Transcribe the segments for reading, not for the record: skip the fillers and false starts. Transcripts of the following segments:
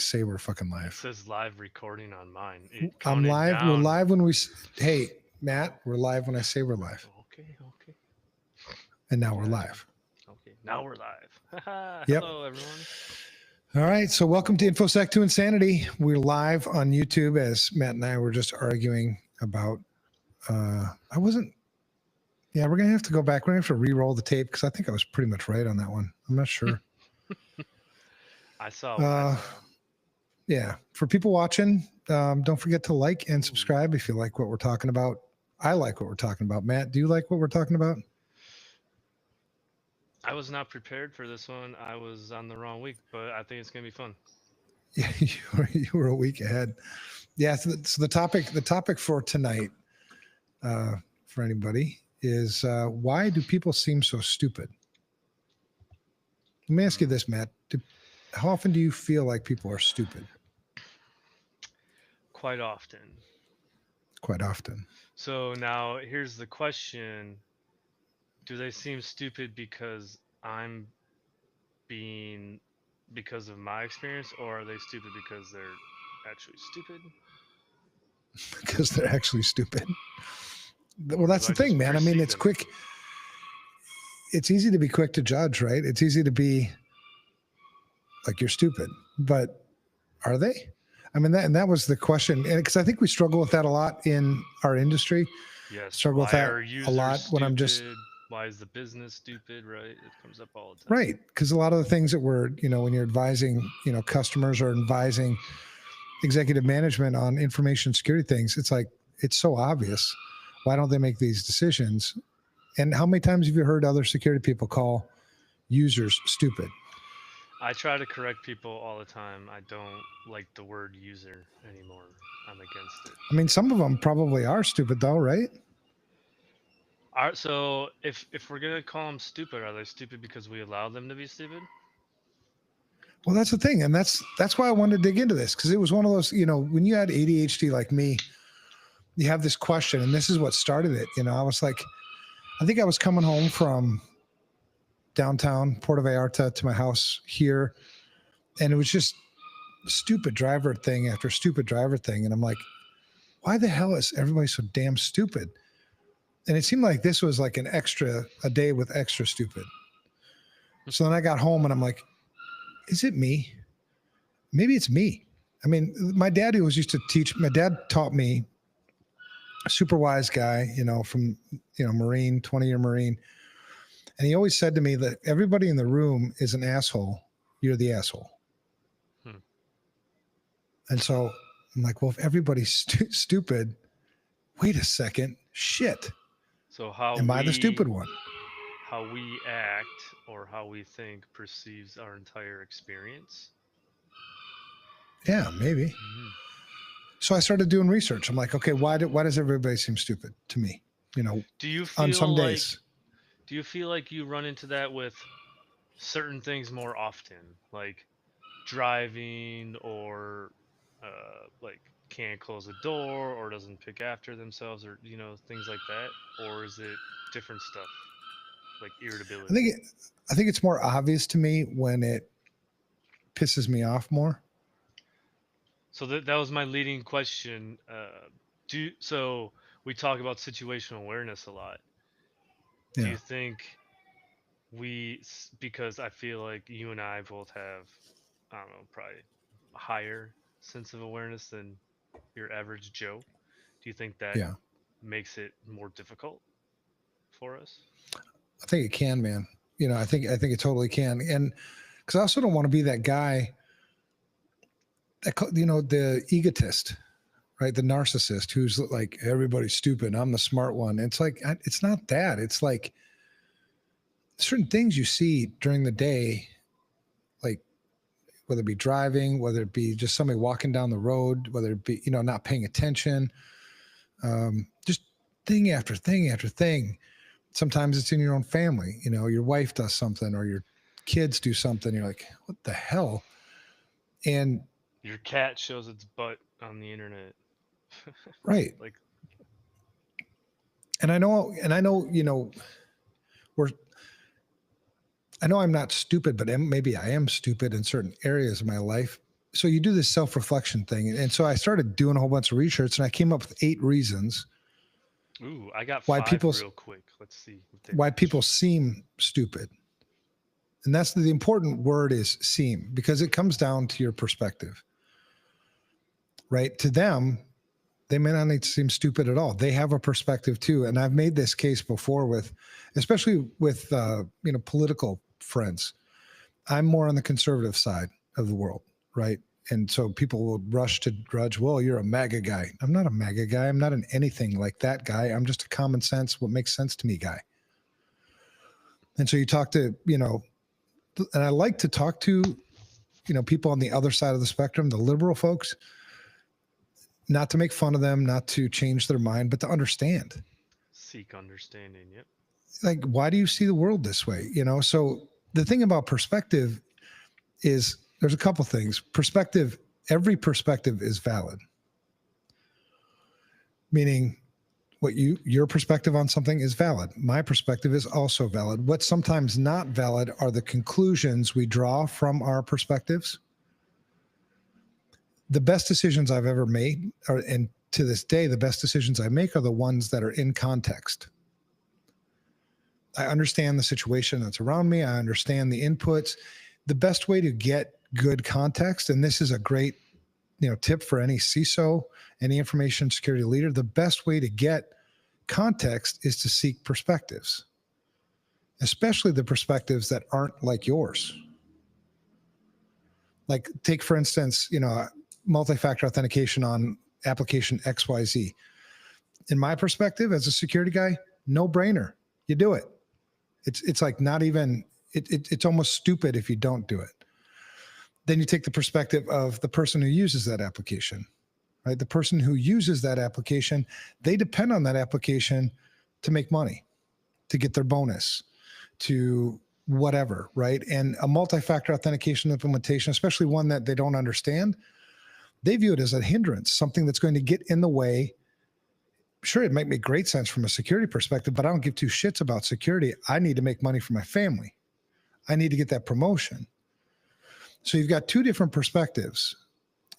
say we're fucking It live. says live recording on mine. I'm live. Down. We're live when we. Hey, Matt, we're live when I say we're live. Okay. And now we're live. Okay, now we're live. Yep. Hello, everyone. All right. So welcome to InfoSec to Insanity. We're live on YouTube as Matt and I were just arguing about. Yeah, we're gonna have to go back. We're gonna have to re-roll the tape because I think I was pretty much right on that one. I'm not sure. I saw. Yeah. For people watching, don't forget to like and subscribe if you like what we're talking about. I like what we're talking about. Matt, do you like what we're talking about? I was not prepared for this one. I was on the wrong week, but I think it's gonna be fun. Yeah, you were a week ahead. Yeah. So the topic for tonight, for anybody, is why do people seem so stupid? Let me ask you this, Matt. How often do you feel like people are stupid? Quite often. Quite often. So now here's the question. Do they seem stupid because because of my experience, or are they stupid because they're actually stupid? Because they're actually stupid. Well, that's the thing, man. I mean, it's quick. It's easy to be quick to judge, right? It's easy to be like, you're stupid, but are they? I mean, that was the question. And because I think we struggle with that a lot in our industry. Yes. Struggle with that a lot when I'm just. Why is the business stupid, right? It comes up all the time. Right. Because a lot of the things that we're, when you're advising, customers or advising executive management on information security things, it's like, it's so obvious. Why don't they make these decisions? And how many times have you heard other security people call users stupid? I try to correct people all the time. I don't like the word user anymore. I'm against it. I mean, some of them probably are stupid though, right? So if we're going to call them stupid, are they stupid because we allow them to be stupid? Well, that's the thing. And that's why I wanted to dig into this, because it was one of those, when you had ADHD like me, you have this question, and this is what started it. I was like, I think I was coming home from downtown Puerto Vallarta to my house here, and it was just stupid driver thing after stupid driver thing. And I'm like, why the hell is everybody so damn stupid? And it seemed like this was like a day with extra stupid. So then I got home and I'm like, is it me? Maybe it's me. I mean, my dad taught me, a super wise guy, from, Marine, 20-year Marine. And he always said to me that everybody in the room is an asshole. You're the asshole. And so I'm like, well, if everybody's stupid, wait a second, shit. So am I the stupid one? How we act or how we think perceives our entire experience? Yeah, maybe. Mm-hmm. So I started doing research. I'm like, okay, why does everybody seem stupid to me? Do you feel on some days? Do you feel like you run into that with certain things more often, like driving, or like can't close a door, or doesn't pick after themselves, or things like that? Or is it different stuff, like irritability? I think it's more obvious to me when it pisses me off more. So that was my leading question. So we talk about situational awareness a lot. Yeah. Do you think because I feel like you and I both have, I don't know, probably a higher sense of awareness than your average Joe. Do you think that makes it more difficult for us? I think it can, man. I think it totally can. And because I also don't want to be that guy, the egotist, right? The narcissist who's like, everybody's stupid, I'm the smart one. It's like, it's not that. It's like certain things you see during the day, like whether it be driving, whether it be just somebody walking down the road, whether it be, not paying attention, just thing after thing after thing. Sometimes it's in your own family, your wife does something or your kids do something. You're like, what the hell? And your cat shows its butt on the internet. Right. Like, and I know, I know I'm not stupid, but maybe I am stupid in certain areas of my life. so you do this self-reflection thing. And so I started doing a whole bunch of research, and I came up with 8 reasons Ooh, I got why 5 people real quick. Let's see what they why people match. seem stupid. And that's the important word, is seem, because it comes down to your perspective, right? To them, they may not need to seem stupid at all. They have a perspective too. And I've made this case before with, especially with, political friends. I'm more on the conservative side of the world, right? And so people will rush to grudge, well, you're a MAGA guy. I'm not a MAGA guy. I'm not an anything like that guy. I'm just a common sense, what makes sense to me guy. And so you talk to, and I like to talk to, people on the other side of the spectrum, the liberal folks, not to make fun of them, not to change their mind, but to understand. Seek understanding. Yep. Like, why do you see the world this way? So the thing about perspective is there's a couple things. Perspective, every perspective is valid. Meaning your perspective on something is valid. My perspective is also valid. What's sometimes not valid are the conclusions we draw from our perspectives. The best decisions I've ever made and to this day, the best decisions I make are the ones that are in context. I understand the situation that's around me. I understand the inputs. The best way to get good context, and this is a great, tip for any CISO, any information security leader, the best way to get context is to seek perspectives, especially the perspectives that aren't like yours. Like, take, for instance, multi-factor authentication on application XYZ. In my perspective as a security guy, no brainer. You do it. It's like not even, it's almost stupid if you don't do it. Then you take the perspective of the person who uses that application, right? The person who uses that application, they depend on that application to make money, to get their bonus, to whatever, right? And a multi-factor authentication implementation, especially one that they don't understand, they view it as a hindrance, something that's going to get in the way. Sure, it might make great sense from a security perspective, but I don't give two shits about security. I need to make money for my family. I need to get that promotion. So you've got two different perspectives.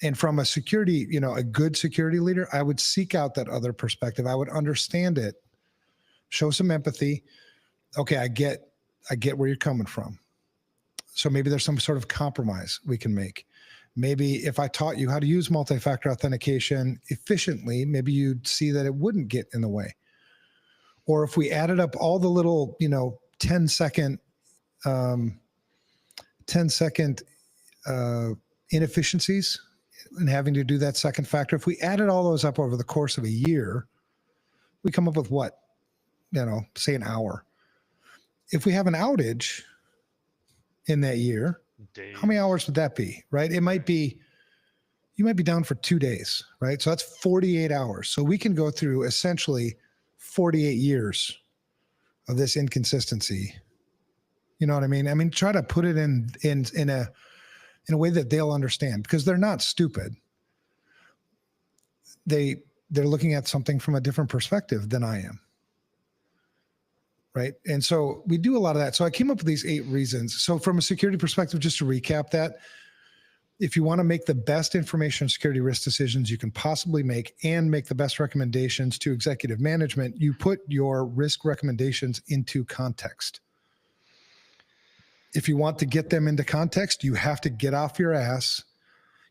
And from a security, a good security leader, I would seek out that other perspective. I would understand it, show some empathy. Okay, I get where you're coming from. So maybe there's some sort of compromise we can make. Maybe if I taught you how to use multi-factor authentication efficiently, maybe you'd see that it wouldn't get in the way. Or if we added up all the little, 10 second inefficiencies and having to do that second factor, if we added all those up over the course of a year, we come up with what? Say an hour. If we have an outage in that year, Days. how many hours would that be, right? You might be down for 2 days, right? So that's 48 hours. So we can go through essentially 48 years of this inconsistency. You know what I mean? I mean, try to put it in a way that they'll understand, because they're not stupid. They're looking at something from a different perspective than I am. Right. And so we do a lot of that. So I came up with these 8 reasons. So from a security perspective, just to recap that, if you want to make the best information security risk decisions you can possibly make and make the best recommendations to executive management, you put your risk recommendations into context. If you want to get them into context, you have to get off your ass.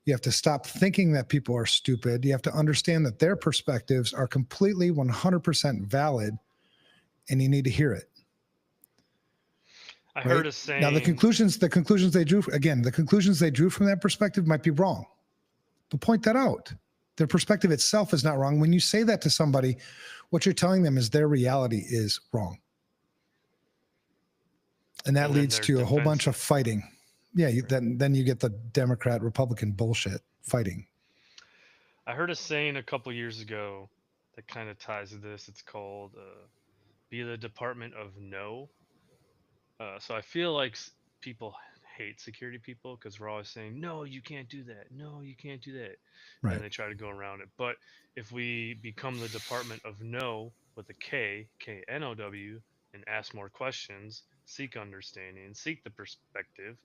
You have to stop thinking that people are stupid. You have to understand that their perspectives are completely 100% valid, and you need to hear it. I Right? heard a saying. Now, the conclusions they drew from that perspective might be wrong. But point that out. Their perspective itself is not wrong. When you say that to somebody, what you're telling them is their reality is wrong. And that leads to a whole bunch of fighting. Yeah, then you get the Democrat, Republican bullshit fighting. I heard a saying a couple years ago that kind of ties to this. It's called be the department of no. So I feel like people hate security people because we're always saying, no, you can't do that. No, you can't do that. Right. And they try to go around it. But if we become the department of no with a K-N-O-W, and ask more questions, seek understanding, seek the perspective,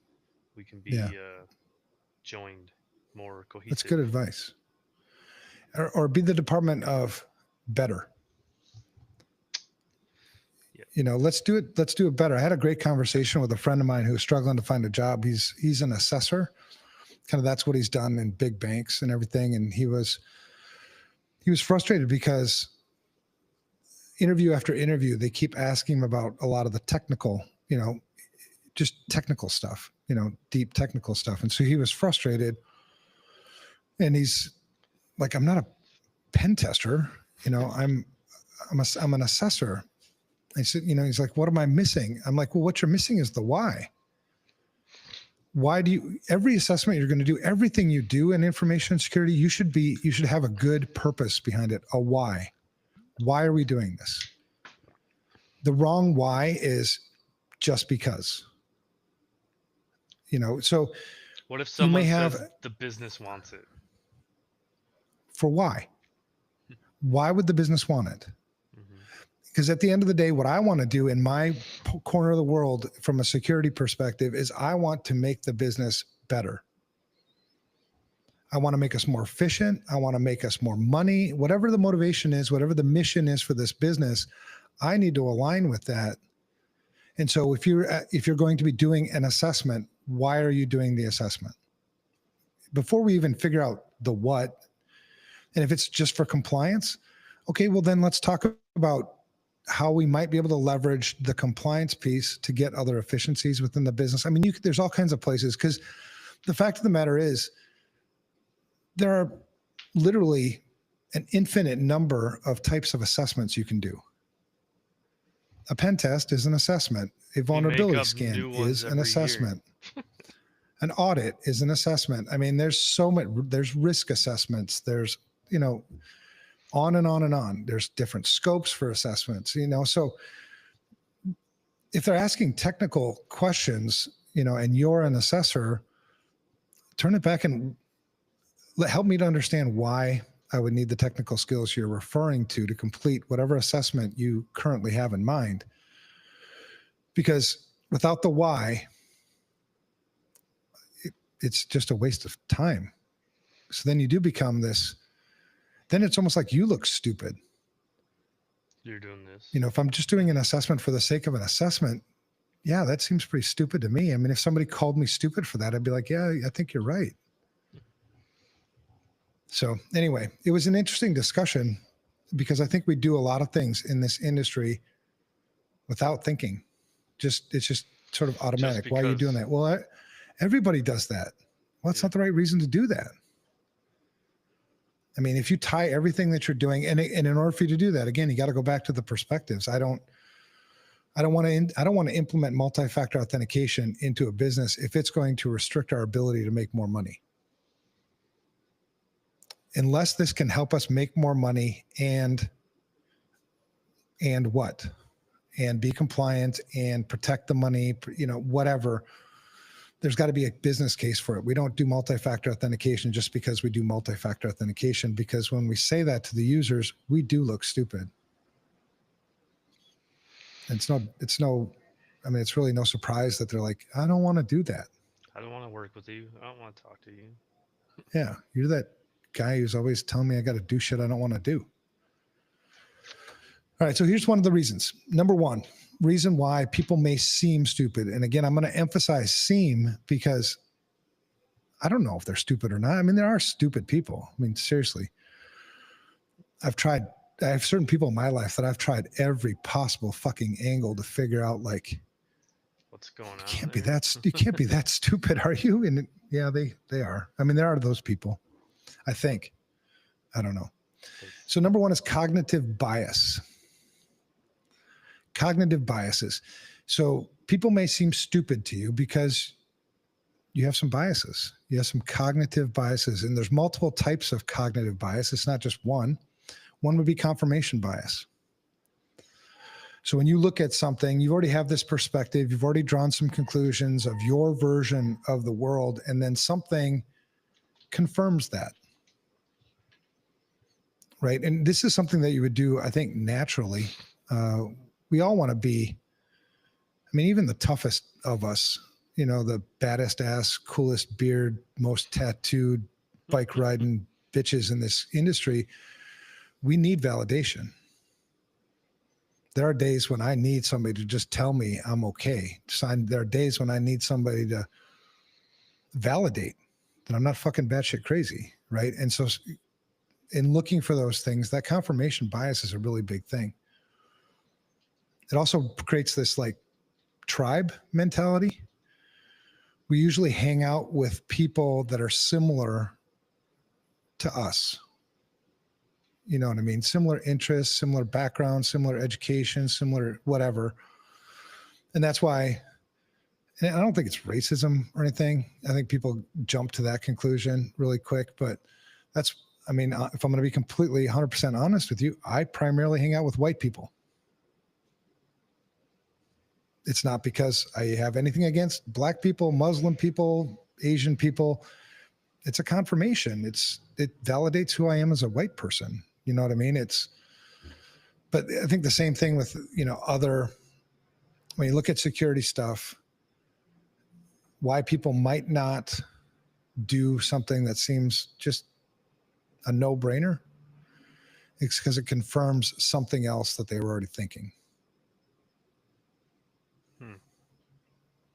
we can be joined. more cohesive. That's good advice. Or be the department of better. Yep. You know, let's do it better. I had a great conversation with a friend of mine who was struggling to find a job. He's an assessor. Kind of that's what he's done in big banks and everything. And he was frustrated because interview after interview, they keep asking him about a lot of the technical, you know, just technical stuff, you know, deep technical stuff. And so he was frustrated, and he's like, I'm not a pen tester, you know, I'm an assessor. I said, you know, he's like, what am I missing? I'm like, well, what you're missing is the why. Why do you, every assessment you're going to do, everything you do in information security, you should have a good purpose behind it. A why. Why are we doing this? The wrong why is just because, you know, so what if someone have, says the business wants it? For why? Why would the business want it? Because at the end of the day, what I want to do in my corner of the world from a security perspective is I want to make the business better. I want to make us more efficient. I want to make us more money. Whatever the motivation is, whatever the mission is for this business, I need to align with that. And so if you're going to be doing an assessment, why are you doing the assessment? Before we even figure out the what, and if it's just for compliance, okay, well then let's talk about how we might be able to leverage the compliance piece to get other efficiencies within the business. I mean, there's all kinds of places, because the fact of the matter is there are literally an infinite number of types of assessments you can do. A pen test is an assessment. A vulnerability scan is an assessment. An audit is an assessment. I mean, there's risk assessments. There's, you know, on and on and on. There's different scopes for assessments, you know. So if they're asking technical questions, you know, and you're an assessor, turn it back and help me to understand why I would need the technical skills you're referring to complete whatever assessment you currently have in mind. Because without the why, it's just a waste of time. So then you do become this, then it's almost like you look stupid. You're doing this. You know, if I'm just doing an assessment for the sake of an assessment, yeah, that seems pretty stupid to me. I mean, if somebody called me stupid for that, I'd be like, yeah, I think you're right. So anyway, it was an interesting discussion, because I think we do a lot of things in this industry without thinking. It's just sort of automatic. Why are you doing that? Well, everybody does that. Well, that's not the right reason to do that. I mean, if you tie everything that you're doing, and in order for you to do that, again, you got to go back to the perspectives. I don't want to implement multi-factor authentication into a business if it's going to restrict our ability to make more money. Unless this can help us make more money and what? And be compliant and protect the money, you know, whatever. There's got to be a business case for it. We don't do multi-factor authentication just because we do multi-factor authentication, because when we say that to the users, we do look stupid. And it's really no surprise that they're like, I don't want to do that. I don't want to work with you. I don't want to talk to you. Yeah. You're that guy who's always telling me I got to do shit I don't want to do. All right. So here's one of the reasons. Number one, reason why people may seem stupid. And again, I'm going to emphasize seem, because I don't know if they're stupid or not. I mean, there are stupid people. I mean, seriously, I have certain people in my life that I've tried every possible fucking angle to figure out, like, what's going on. You can't be that stupid, are you? And yeah, they are. I mean, there are those people, I think. I don't know. So number one is cognitive bias. Cognitive biases. So people may seem stupid to you because you have some biases. You have some cognitive biases, and there's multiple types of cognitive bias. It's not just one. One would be confirmation bias. So when you look at something, you already have this perspective, you've already drawn some conclusions of your version of the world, and then something confirms that. Right? And this is something that you would do, I think, naturally. We all want to be, I mean, even the toughest of us, you know, the baddest ass, coolest beard, most tattooed, bike riding bitches in this industry, we need validation. There are days when I need somebody to just tell me I'm okay. There are days when I need somebody to validate that I'm not fucking batshit crazy, right? And so in looking for those things, that confirmation bias is a really big thing. It also creates this like tribe mentality. We usually hang out with people that are similar to us. You know what I mean? Similar interests, similar background, similar education, similar whatever. And that's why, and I don't think it's racism or anything. I think people jump to that conclusion really quick, but that's, I mean, if I'm going to be completely 100% honest with you, I primarily hang out with white people. It's not because I have anything against black people, Muslim people, Asian people. It's a confirmation. It validates who I am as a white person. You know what I mean? But I think the same thing with, when you look at security stuff, why people might not do something that seems just a no-brainer, it's because it confirms something else that they were already thinking.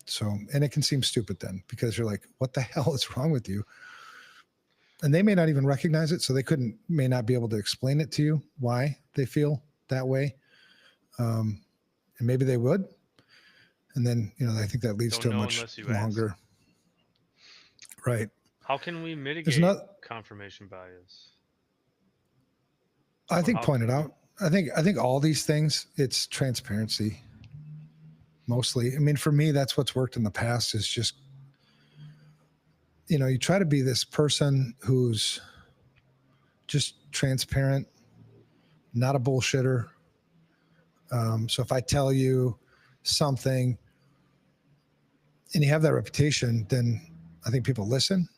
So, and it can seem stupid then because you're like, what the hell is wrong with you? And they may not even recognize it. So they may not be able to explain it to you, why they feel that way. And maybe they would. And then, I think that leads to a much longer. Ask. Right. How can we mitigate confirmation bias? I think point it out. I think all these things, it's transparency. Mostly. I mean, for me, that's what's worked in the past is just, you try to be this person who's just transparent, not a bullshitter. So if I tell you something and you have that reputation, then I think people listen.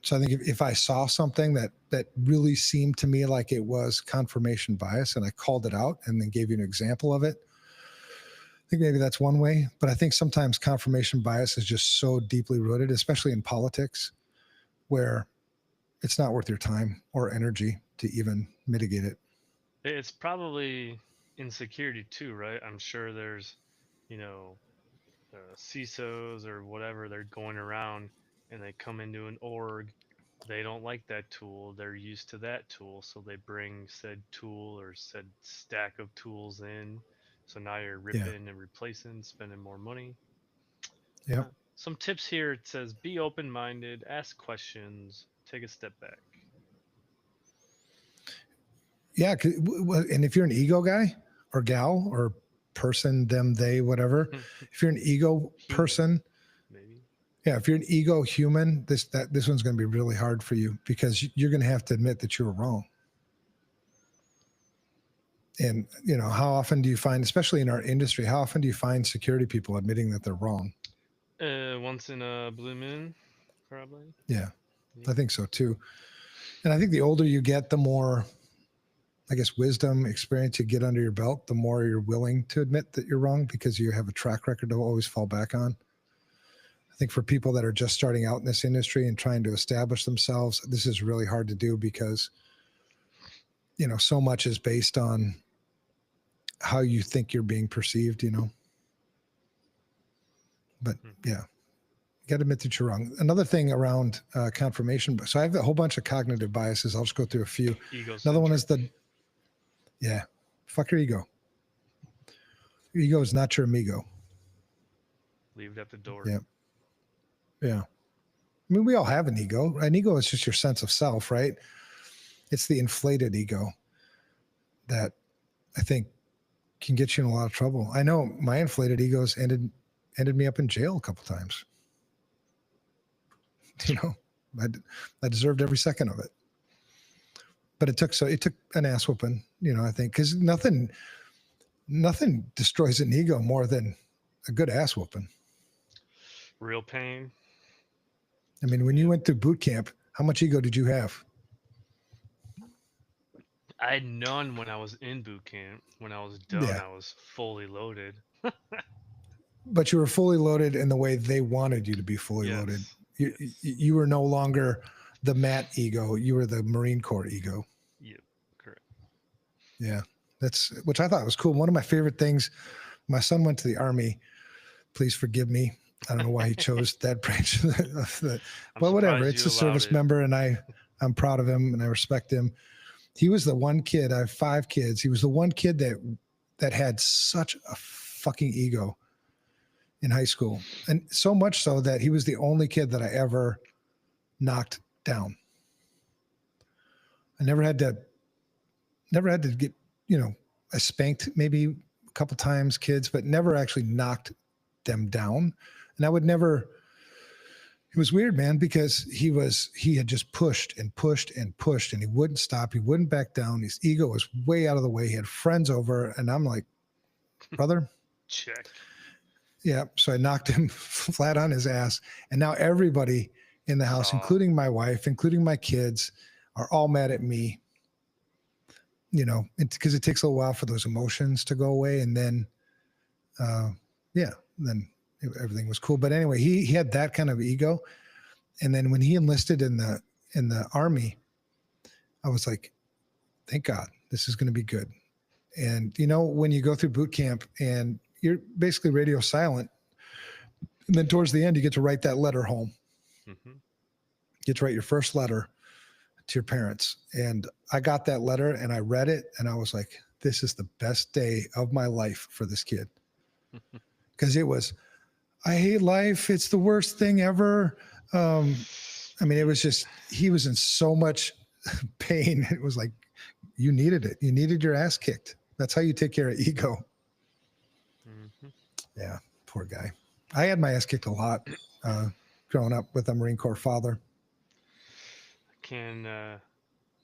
So I think if I saw something that really seemed to me like it was confirmation bias and I called it out and then gave you an example of it, I think maybe that's one way, but I think sometimes confirmation bias is just so deeply rooted, especially in politics, where it's not worth your time or energy to even mitigate it. It's probably insecurity too, right? I'm sure there's, CISOs or whatever, they're going around and they come into an org. They don't like that tool. They're used to that tool. So they bring said tool or said stack of tools in. So now you're ripping and replacing, spending more money. Yeah. Some tips here. It says, be open-minded, ask questions, take a step back. Yeah. And if you're an ego guy or gal or person, them, they, whatever, if you're an ego person, maybe. Yeah, if you're an ego human, this one's going to be really hard for you because you're going to have to admit that you were wrong. And, how often do you find, especially in our industry, how often do you find security people admitting that they're wrong? Once in a blue moon, probably. Yeah, I think so too. And I think the older you get, the more, I guess, wisdom, experience you get under your belt, the more you're willing to admit that you're wrong because you have a track record to always fall back on. I think for people that are just starting out in this industry and trying to establish themselves, this is really hard to do because, so much is based on how you think you're being perceived, But yeah, you got to admit that you're wrong. Another thing around confirmation. So I have a whole bunch of cognitive biases. I'll just go through a few. Another one is fuck your ego. Your ego is not your amigo. Leave it at the door. Yeah. Yeah. I mean, we all have an ego. An ego is just your sense of self, right? It's the inflated ego that I think can get you in a lot of trouble. I know my inflated egos ended me up in jail a couple times. I deserved every second of it. But it took an ass whooping, I think, because nothing destroys an ego more than a good ass whooping. Real pain. I mean, when you went through boot camp, how much ego did you have? I had none when I was in boot camp. When I was done, I was fully loaded. But you were fully loaded in the way they wanted you to be fully loaded. You were no longer the Matt ego. You were the Marine Corps ego. Yep, correct. Yeah. Which I thought was cool. One of my favorite things, my son went to the Army. Please forgive me. I don't know why he chose that branch of the but whatever. It's a service member, and I'm proud of him and I respect him. He was the one kid. I have 5 kids. He was the one kid that had such a fucking ego in high school, and so much so that he was the only kid that I ever knocked down. I never had to get, I spanked maybe a couple times kids, but never actually knocked them down. And I would never, it was weird, man, because he had just pushed and pushed and pushed, and he wouldn't stop. He wouldn't back down. His ego was way out of the way. He had friends over, and I'm like, brother, check. Yeah. So I knocked him flat on his ass. And now everybody in the house, including my wife, including my kids, are all mad at me, because it takes a little while for those emotions to go away. And then, then everything was cool. But anyway, he had that kind of ego. And then when he enlisted in the Army, I was like, thank God, this is going to be good. And, when you go through boot camp and you're basically radio silent, and then towards the end, you get to write that letter home. Mm-hmm. You get to write your first letter to your parents. And I got that letter and I read it and I was like, this is the best day of my life for this kid. Because it was, I hate life. It's the worst thing ever. It was just, he was in so much pain. It was like, you needed it. You needed your ass kicked. That's how you take care of ego. Mm-hmm. Yeah, poor guy. I had my ass kicked a lot growing up with a Marine Corps father.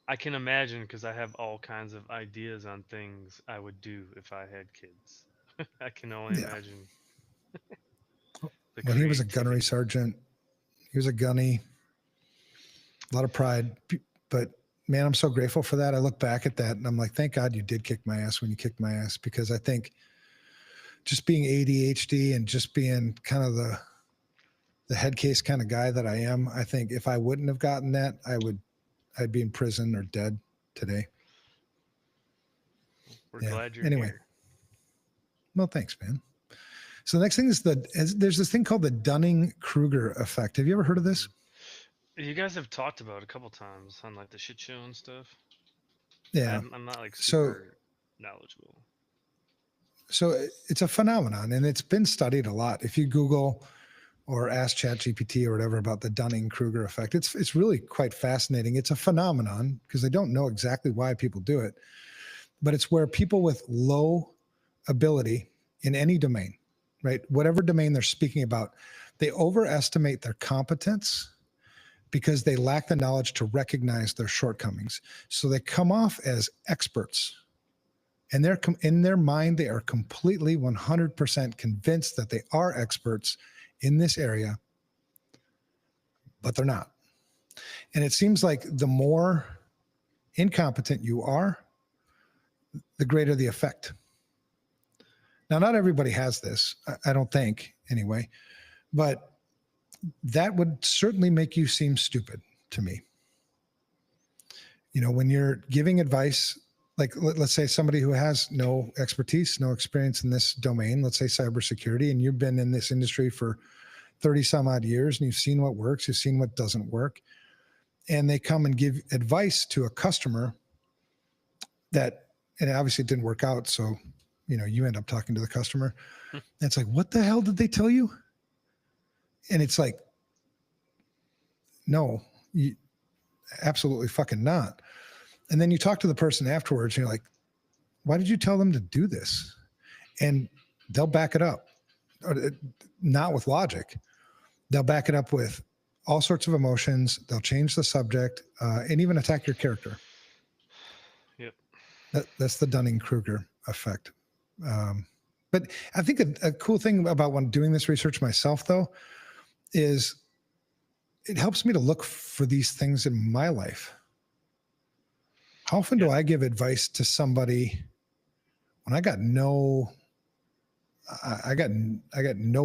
I can imagine, because I have all kinds of ideas on things I would do if I had kids. I can only imagine. When he was a gunnery sergeant, he was a gunny, a lot of pride. But man, I'm so grateful for that. I look back at that and I'm like, thank God you did kick my ass when you kicked my ass, because I think just being ADHD and just being kind of the head case kind of guy that I am, I think if I wouldn't have gotten that, I'd be in prison or dead today. We're glad you're here. Well, thanks, man. So the next thing is there's this thing called the Dunning-Kruger effect. Have you ever heard of this? You guys have talked about it a couple times on like the shit show and stuff. Yeah. I'm not like super knowledgeable. So it's a phenomenon, and it's been studied a lot. If you Google or ask ChatGPT or whatever about the Dunning-Kruger effect, it's really quite fascinating. It's a phenomenon because they don't know exactly why people do it, but it's where people with low ability in any domain, right? Whatever domain they're speaking about, they overestimate their competence because they lack the knowledge to recognize their shortcomings. So they come off as experts. And they're in their mind, they are completely 100% convinced that they are experts in this area, but they're not. And it seems like the more incompetent you are, the greater the effect. Now, not everybody has this, I don't think, anyway, but that would certainly make you seem stupid to me. When you're giving advice, like let's say somebody who has no expertise, no experience in this domain, let's say cybersecurity, and you've been in this industry for 30 some odd years and you've seen what works, you've seen what doesn't work, and they come and give advice to a customer and obviously it didn't work out. So, you end up talking to the customer. And it's like, what the hell did they tell you? And it's like, no, absolutely fucking not. And then you talk to the person afterwards and you're like, why did you tell them to do this? And they'll back it up, not with logic. They'll back it up with all sorts of emotions. They'll change the subject and even attack your character. Yep. That's the Dunning-Kruger effect. But I think a cool thing about when doing this research myself, though, is it helps me to look for these things in my life. How often do I give advice to somebody when I got no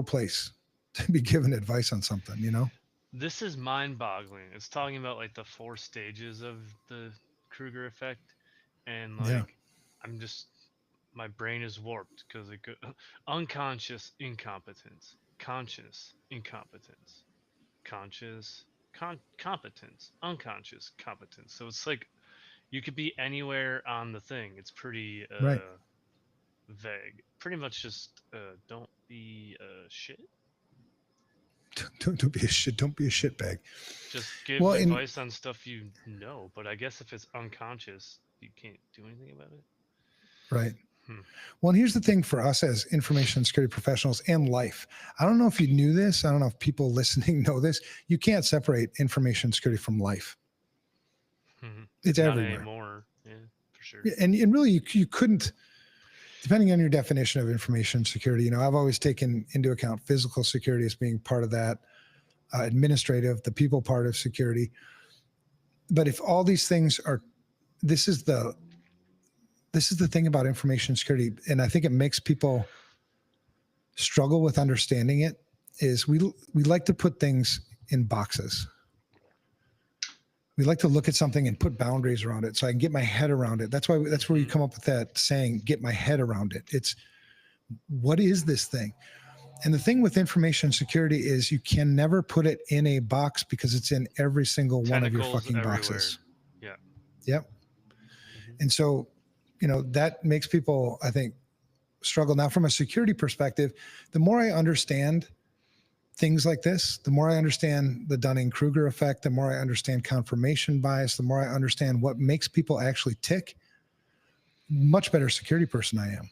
place to be given advice on something, this is mind-boggling. It's talking about like the four stages of the Kruger effect, and Yeah. like I'm just my brain is warped because it go unconscious incompetence, conscious incompetence, conscious competence, unconscious competence. So it's like you could be anywhere on the thing. It's pretty Right. vague. Pretty much just don't be shit. Don't be a shit. Don't be a shitbag. Just give Well, in advice on stuff you know, but I guess if it's unconscious, you can't do anything about it. right. Hmm. Well, and here's the thing for us as information security professionals and life. I don't know if you knew this. I don't know if people listening know this. You can't separate information security from life. It's Not everywhere. anymore. Yeah, for sure. And really, you couldn't, depending on your definition of information security, I've always taken into account physical security as being part of that, administrative, the people part of security. But if all these things are, this is the thing about information security, and I think it makes people struggle with understanding it. Is we like to put things in boxes. We like to look at something and put boundaries around it, so I can get my head around it. That's where you come up with that saying, "Get my head around it." It's what is this thing? And the thing with information security is you can never put it in a box because it's in every single one of your Tentacles fucking everywhere. boxes. Yeah. Yep. Hmm. And so, that makes people, I think, struggle. Now, from a security perspective, the more I understand things like this, the more I understand the Dunning-Kruger effect, the more I understand confirmation bias, the more I understand what makes people actually tick, much better security person I am.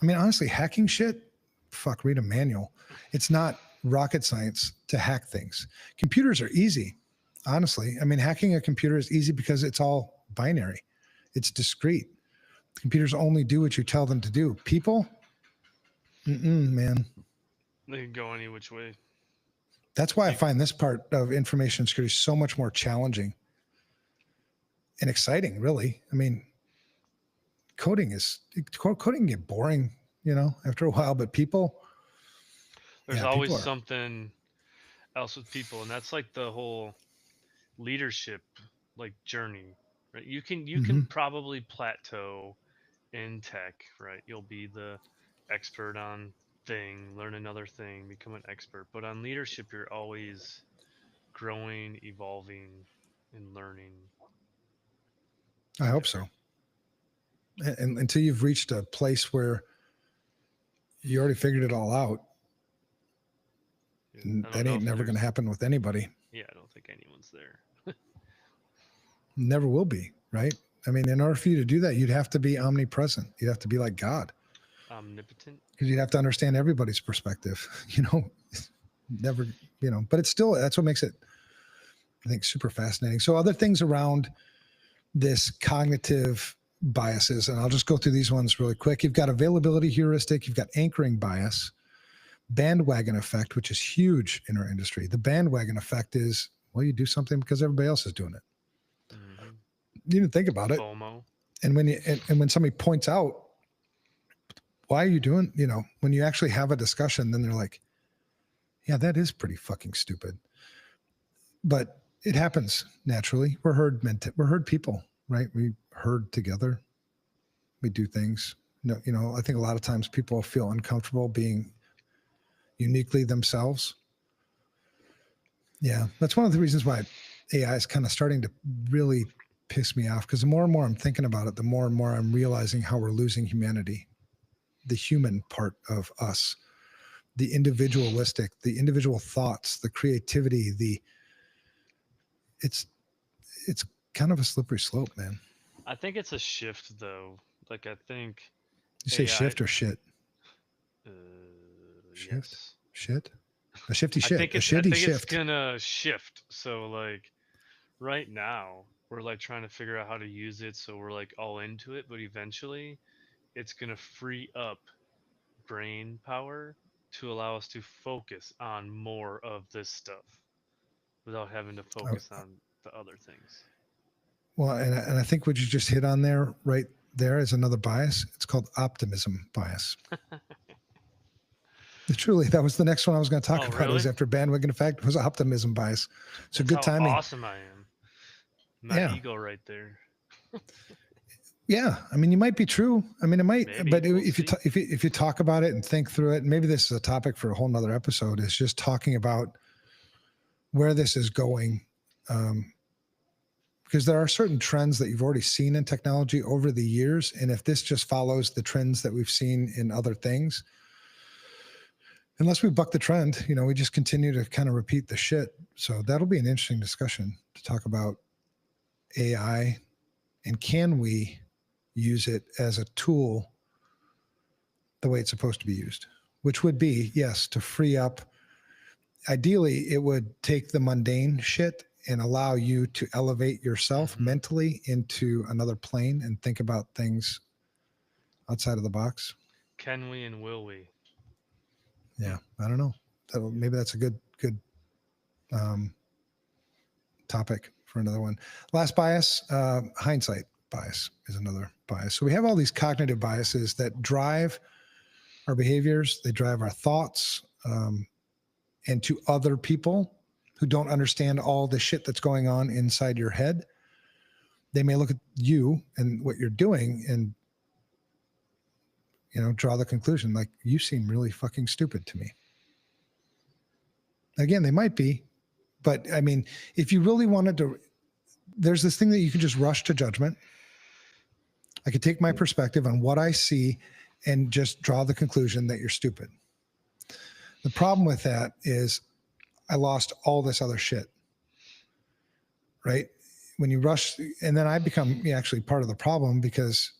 I mean, honestly, hacking shit, fuck, read a manual. It's not rocket science to hack things. Computers are easy, honestly. I mean, hacking a computer is easy because it's all binary, it's discrete. Computers only do what you tell them to do. People, man. They can go any which way. That's why I You, find this part of information security so much more challenging and exciting, really. I mean, coding can get boring, after a while, but people, there's yeah, always people are, something else with people, and that's like the whole leadership like journey, right? You can mm-hmm. probably plateau in tech, right? You'll be the expert on thing, learn another thing, become an expert. But on leadership, you're always growing, evolving, and learning I hope different. so. And until you've reached a place where you already figured it all out, Yeah, and I don't that know ain't if never going to there's. happen with anybody. Yeah, I don't think anyone's there. Never will be, right? I mean, in order for you to do that, you'd have to be omnipresent. You'd have to be like God, Omnipotent. because you'd have to understand everybody's perspective, never, but it's still, that's what makes it, I think, super fascinating. So other things around this cognitive biases, and I'll just go through these ones really quick. You've got availability heuristic, you've got anchoring bias, bandwagon effect, which is huge in our industry. The bandwagon effect is, well, you do something because everybody else is doing it. Hmm. You didn't think about it. FOMO. And when somebody points out, why are you doing, when you actually have a discussion, then they're like, yeah, that is pretty fucking stupid. But it happens naturally. We're herd people, right? We herd together. We do things. No, I think a lot of times people feel uncomfortable being uniquely themselves. Yeah, that's one of the reasons why AI is kind of starting to really piss me off, because the more and more I'm thinking about it, the more and more I'm realizing how we're losing humanity, the human part of us, the individualistic, the individual thoughts, the creativity, it's it's kind of a slippery slope, man. I think it's a shift though. Like I think You say AI. shift or shit? Shift, Yes. shit, a shifty I shit, think a it's I shitty think it's shift. gonna shift. So like right now we're like trying to figure out how to use it so we're like all into it, but eventually it's gonna free up brain power to allow us to focus on more of this stuff without having to focus Uh, on the other things. Well, and I think what you just hit on there, right there, is another bias. It's called optimism bias. Truly, that was the next one I was going to talk Oh, about. Is really? after bandwagon effect was optimism bias. So That's good how timing. awesome I am. My Yeah. ego right there. Yeah, I mean, you might be true. I mean, it might, Maybe. but We'll if you see. if you talk about it and think through it, maybe this is a topic for a whole nother episode. Is just talking about where this is going, because there are certain trends that you've already seen in technology over the years, and if this just follows the trends that we've seen in other things, unless we buck the trend, we just continue to kind of repeat the shit. So that'll be an interesting discussion to talk about AI and can we use it as a tool the way it's supposed to be used, which would be, yes, to free up. Ideally, it would take the mundane shit and allow you to elevate yourself mentally into another plane and think about things outside of the box. Can we and will we? Yeah, I don't know. Maybe that's a good topic for another one. Last bias, hindsight bias is another bias. So we have all these cognitive biases that drive our behaviors, they drive our thoughts, and to other people who don't understand all the shit that's going on inside your head, they may look at you and what you're doing and draw the conclusion like, you seem really fucking stupid to me. Again, they might be, but I mean, if you really wanted to, there's this thing that you can just rush to judgment. I could take my perspective on what I see and just draw the conclusion that you're stupid. The problem with that is I lost all this other shit, right? When you rush, and then I become actually part of the problem because,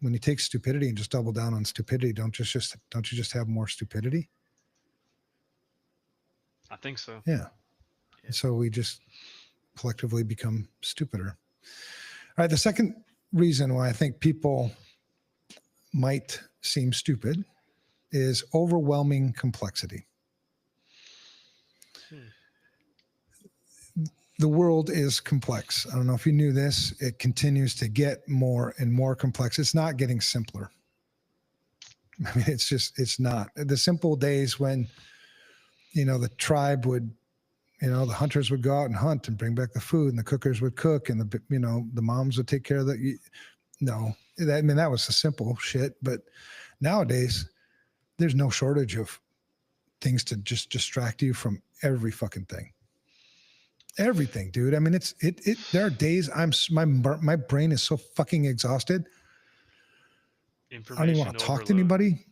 when you take stupidity and just double down on stupidity, don't you just have more stupidity? I think so. Yeah. So we just collectively become stupider. All right. The second reason why I think people might seem stupid is overwhelming complexity. The world is complex. I don't know if you knew this. It continues to get more and more complex. It's not getting simpler. I mean, it's not. The simple days when, the tribe would, the hunters would go out and hunt and bring back the food, and the cookers would cook, and the moms would take care of the. No, that was the simple shit. But nowadays, there's no shortage of things to just distract you from every fucking thing. Everything, dude. I mean, there are days my brain is so fucking exhausted. I don't even want to talk to anybody.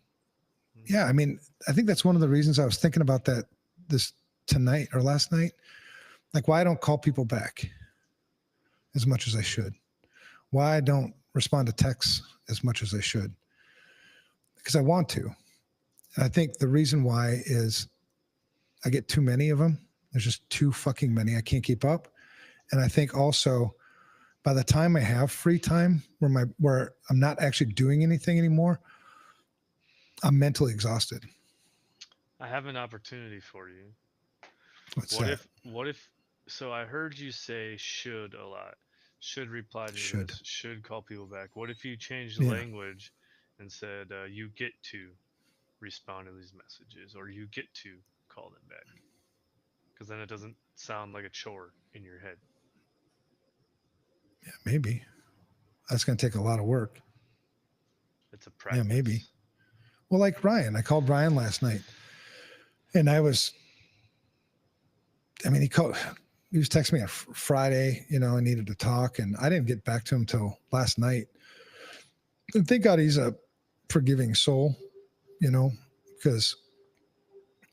Yeah. I mean, I think that's one of the reasons I was thinking about that this tonight or last night. Like, why I don't call people back as much as I should. Why I don't respond to texts as much as I should. Because I want to. And I think the reason why is I get too many of them. There's just too fucking many. I can't keep up. And I think also by the time I have free time where I'm not actually doing anything anymore, I'm mentally exhausted. I have an opportunity for you. What's What that? if so I heard you say should a lot. Should reply to Should. this. Should call people back. What if you changed the language and said you get to respond to these messages or you get to call them back? Because then it doesn't sound like a chore in your head. Yeah, maybe. That's going to take a lot of work. It's a practice. Yeah, maybe. Well, like Ryan, I called Ryan last night, and he was texting me on Friday, I needed to talk, and I didn't get back to him till last night. And thank God he's a forgiving soul, because,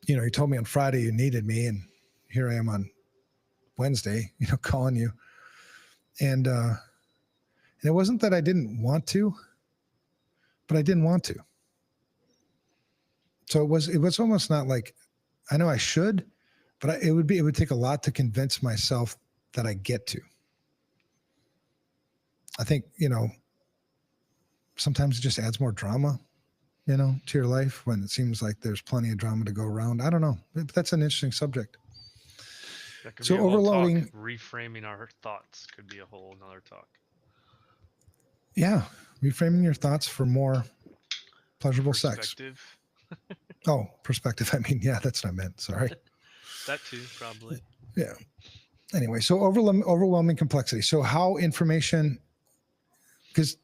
he told me on Friday you needed me, and here I am on Wednesday, calling you. And it wasn't that I didn't want to, but I didn't want to. So it was almost not like, I know I should, but it would take a lot to convince myself that I get to. I think, sometimes it just adds more drama, to your life when it seems like there's plenty of drama to go around. I don't know. But that's an interesting subject. That could So be a whole overloading, talk. Reframing our thoughts could be a whole another talk. Yeah. Reframing your thoughts for more pleasurable sex. Oh, perspective. I mean, yeah, that's what I meant. Sorry. That too, probably. Yeah. Anyway, so overwhelming complexity. So how information, because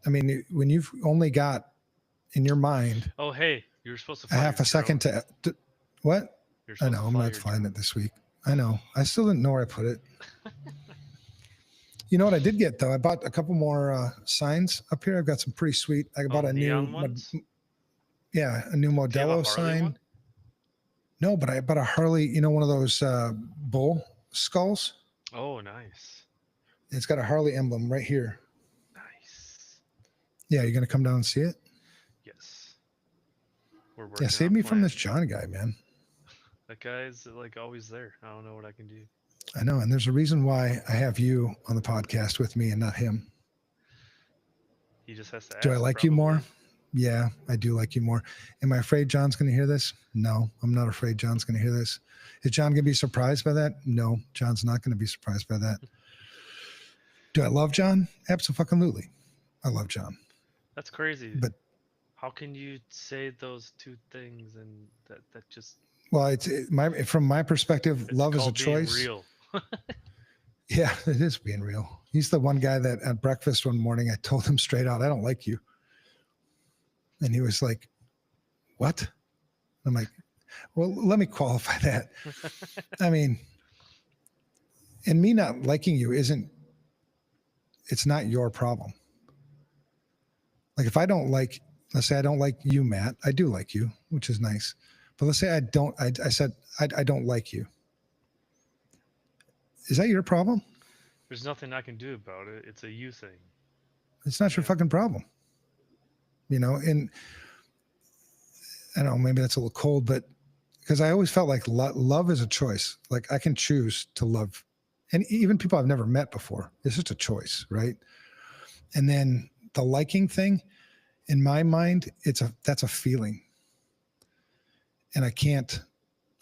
I mean, when you've only got in your mind Oh, hey, you were supposed to a fly half your a second drone. to what? You're I supposed know to I'm fly not your flying drone. it this week. I know. I still didn't know where I put it. You know what I did get though? I bought a couple more signs up here. I've got some pretty sweet. I bought a new, neon ones? a new Do you have a Modelo Harley sign. one? No, but I bought a Harley. You know, one of those bull skulls. Oh, nice. It's got a Harley emblem right here. Nice. Yeah, you're gonna come down and see it. Yes. We're working Yeah, on save a me from plan. this John guy, man. That guy's like always there. I don't know what I can do. I know, and there's a reason why I have you on the podcast with me and not him. He just has to ask. Do I like probably. you more? Yeah, I do like you more. Am I afraid John's going to hear this? No, I'm not afraid John's going to hear this. Is John going to be surprised by that? No, John's not going to be surprised by that. Do I love John? Absolutely. I love John. That's crazy. But how can you say those two things and that just? Well, from my perspective, It's love is a called being choice. real. Yeah, it is being real. He's the one guy that at breakfast one morning, I told him straight out, I don't like you. And he was like, what? I'm like, well, let me qualify that. I mean, and me not liking you it's not your problem. Like if I don't like, let's say I don't like you, Matt, I do like you, which is nice. But let's say I said, I don't like you. Is that your problem? There's nothing I can do about it. It's a you thing. It's not your fucking problem. You know, and I don't know, maybe that's a little cold, but because I always felt like love is a choice. Like I can choose to love, and even people I've never met before. It's just a choice, right? And then the liking thing, in my mind, that's a feeling, and I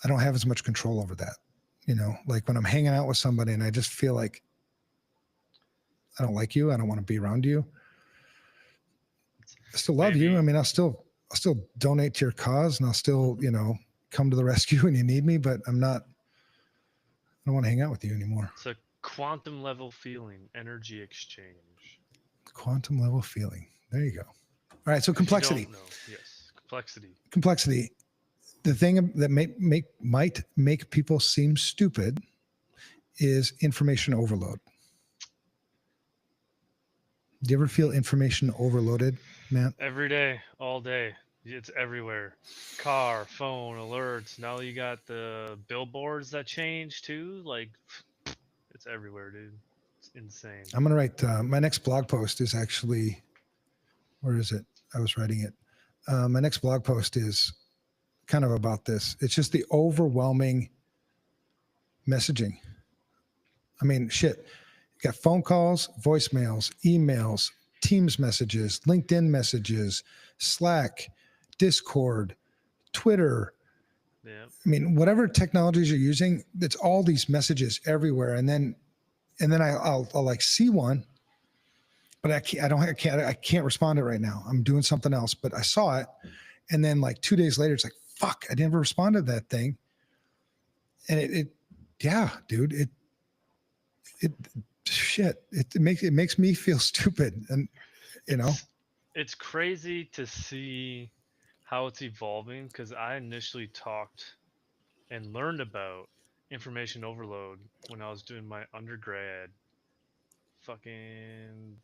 don't have as much control over that. You know, like when I'm hanging out with somebody and I just feel like I don't like you, I don't want to be around you. I still love you. I mean, I'll still donate to your cause, and I'll still, come to the rescue when you need me, but I don't want to hang out with you anymore. It's a quantum level feeling, energy exchange. Quantum level feeling. There you go. All right. So complexity. Yes. Complexity. Complexity. The thing that might make people seem stupid is information overload. Do you ever feel information overloaded, Matt? Every day, all day. It's everywhere. Car, phone, alerts. Now you got the billboards that change too. Like, it's everywhere, dude. It's insane. I'm going to write, my next blog post is actually, where is it? I was writing it. My next blog post is kind of about this. It's just the overwhelming messaging. I mean, shit. You got phone calls, voicemails, emails, Teams messages, LinkedIn messages, Slack, Discord, Twitter. Yeah. I mean, whatever technologies you're using, it's all these messages everywhere. And then I'll like see one, but I can't respond to it right now. I'm doing something else, but I saw it. And then like 2 days later, it's like, fuck, I never responded to that thing. And yeah, dude, it makes me feel stupid. And, it's crazy to see how it's evolving, because I initially talked and learned about information overload when I was doing my undergrad fucking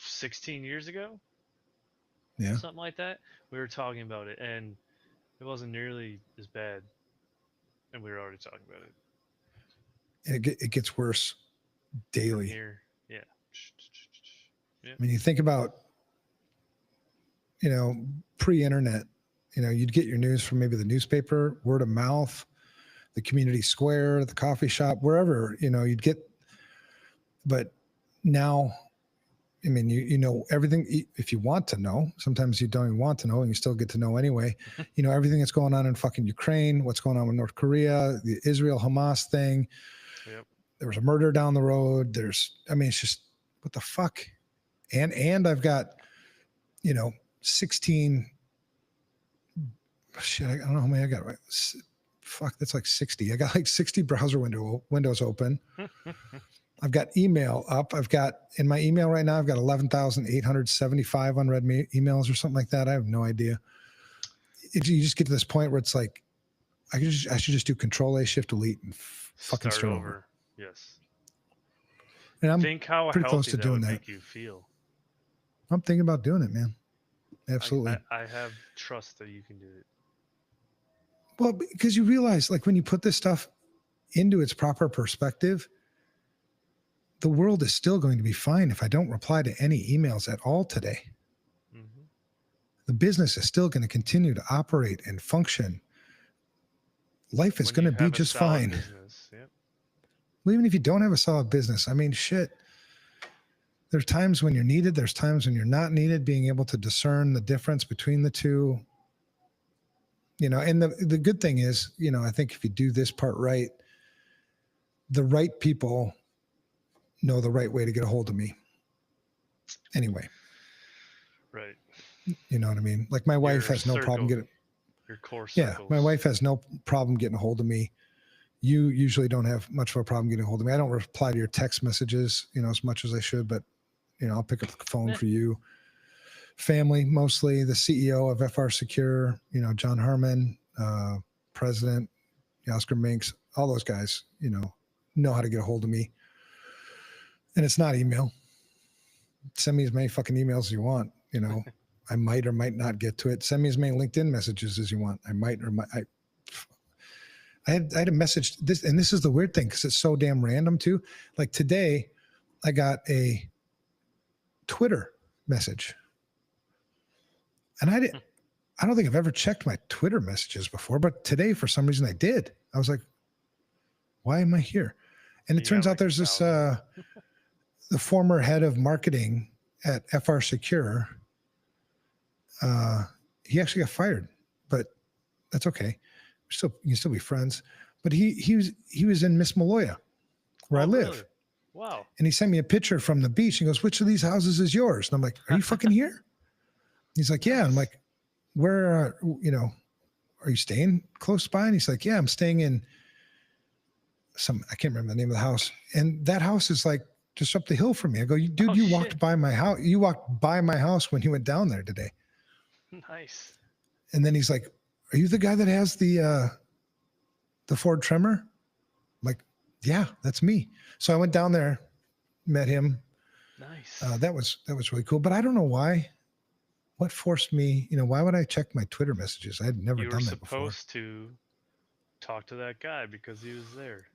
16 years ago. Yeah. Something like that. We were talking about it, and it wasn't nearly as bad, and we were already talking about it. And it gets worse daily. Here. Yeah. I mean, you think about, pre-internet, you'd get your news from maybe the newspaper, word of mouth, the community square, the coffee shop, wherever, you'd get, but now, I mean, you know everything if you want to know. Sometimes you don't even want to know, and you still get to know anyway. Everything that's going on in fucking Ukraine, what's going on with North Korea, the Israel-Hamas thing. Yep. There was a murder down the road. It's just, what the fuck? And I've got, 16 shit, I don't know how many I got. Fuck, that's like 60. I got like 60 browser windows open. I've got email up. I've got in my email right now, I've got 11,875 unread emails or something like that. I have no idea. You just get to this point where it's like, I should just do Control A, Shift Delete, and fucking start over. Yes. And I'm think how pretty close healthy to that doing would that. make you feel. I'm thinking about doing it, man. Absolutely. I have trust that you can do it. Well, because you realize, like, when you put this stuff into its proper perspective, the world is still going to be fine if I don't reply to any emails at all today. Mm-hmm. The business is still going to continue to operate and function. Life is going to be just fine. Yep. Well, even if you don't have a solid business, I mean, shit. There's times when you're needed. There's times when you're not needed. Being able to discern the difference between the two. And the good thing is, I think if you do this part right, the right people know the right way to get a hold of me. Anyway. Right. You know what I mean? Like my wife has no problem getting. Your core circles. Yeah, my wife has no problem getting a hold of me. You usually don't have much of a problem getting a hold of me. I don't reply to your text messages, as much as I should, but I'll pick up the phone for you. Family, mostly the CEO of FR Secure, John Harmon, President, Oscar Minks, all those guys, know how to get a hold of me. And it's not email. Send me as many fucking emails as you want, I might or might not get to it. Send me as many LinkedIn messages as you want. I might or might. I had a message this, and this is the weird thing because it's so damn random too. Like today, I got a Twitter message, and I don't think I've ever checked my Twitter messages before, but today for some reason I did. I was like, "Why am I here?" And it turns out there's this the former head of marketing at FR Secure. He actually got fired, but that's okay. You can still be friends. But he was in Miss Maloya, where I live. Really? Wow. And he sent me a picture from the beach. He goes, "Which of these houses is yours?" And I'm like, "Are you fucking here?" He's like, "Yeah." And I'm like, "Where are you staying close by?" And he's like, "Yeah, I'm staying in I can't remember the name of the house. And that house is like just up the hill from me." I go, "Dude, you walked by my house. You walked by my house when you went down there today." Nice. And then he's like, "Are you the guy that has the Ford Tremor?" I'm like, "Yeah, that's me." So I went down there, met him. Nice. That was really cool. But I don't know why. What forced me? Why would I check my Twitter messages? I had never done that before. You were supposed to talk to that guy because he was there.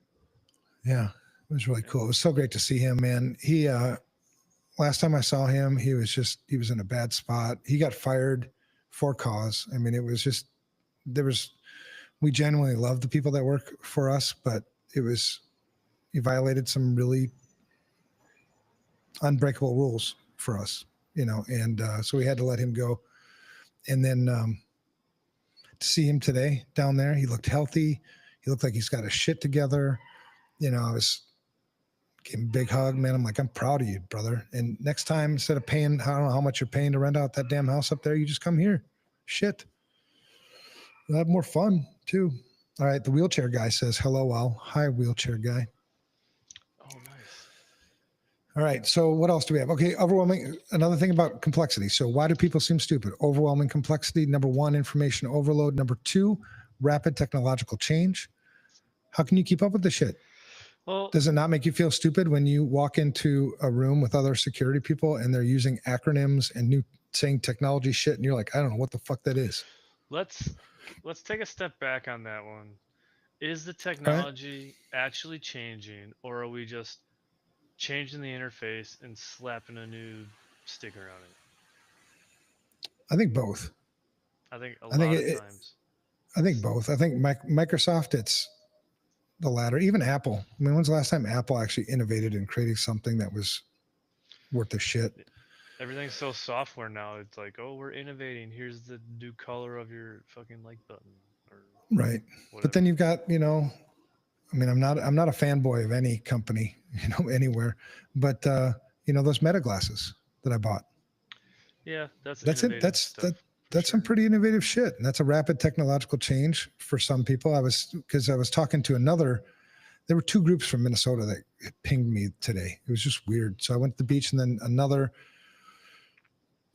Yeah, it was really cool. It was so great to see him, man. He last time I saw him, he was in a bad spot. He got fired for cause. I mean, it was just we genuinely love the people that work for us, but he violated some really unbreakable rules for us, and so we had to let him go. And then to see him today down there, he looked healthy. He looked like he's got his shit together. I was gave him a big hug, man. I'm like, "I'm proud of you, brother." And next time, instead of paying, I don't know how much you're paying to rent out that damn house up there, you just come here. Shit. We'll have more fun too. All right. The wheelchair guy says, "Hello, Al." Hi, wheelchair guy. Oh, nice. All right. So what else do we have? Okay. Overwhelming. Another thing about complexity. So why do people seem stupid? Overwhelming complexity. Number one, information overload. Number two, rapid technological change. How can you keep up with this shit? Well, does it not make you feel stupid when you walk into a room with other security people and they're using acronyms and saying technology shit, and you're like, "I don't know what the fuck that is." Let's take a step back on that one. Is the technology actually changing, or are we just changing the interface and slapping a new sticker on it? I think both. I think a lot of times. I think both. I think Microsoft, it's the latter. Even Apple. I mean, when's the last time Apple actually innovated and created something that was worth the shit? Everything's so software now. It's like, "Oh, we're innovating. Here's the new color of your fucking like button." Or right. Whatever. But then you've got, I mean, I'm not a fanboy of any company, anywhere, but those Meta glasses that I bought. Yeah, that's it. That's some pretty innovative shit. And that's a rapid technological change for some people. I was talking to there were two groups from Minnesota that pinged me today. It was just weird. So I went to the beach, and then another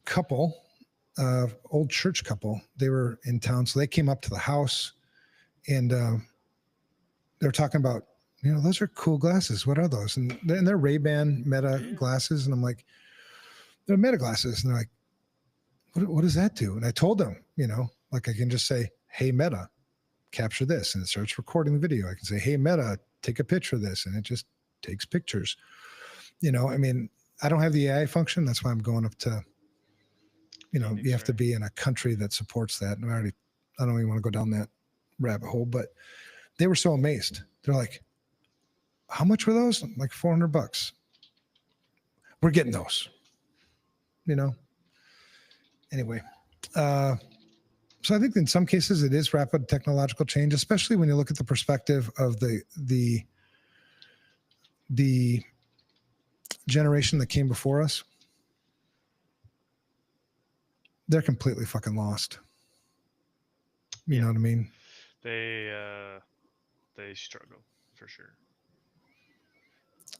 couple, old church couple, they were in town. So they came up to the house, and they're talking about, those are cool glasses. What are those? And they're Ray-Ban Meta glasses. And I'm like, they're Meta glasses. And they're like, what does that do? And I told them, like I can just say, hey, Meta, capture this. And it starts recording the video. I can say, hey, Meta, take a picture of this. And it just takes pictures. I don't have the AI function. That's why I'm going up to, you have to be in a country that supports that. And I don't even want to go down that rabbit hole, but they were so amazed. They're like, how much were those? I'm like $400. We're getting those, Anyway, so I think in some cases it is rapid technological change, especially when you look at the perspective of the generation that came before us. They're completely fucking lost. You know what I mean? They struggle for sure.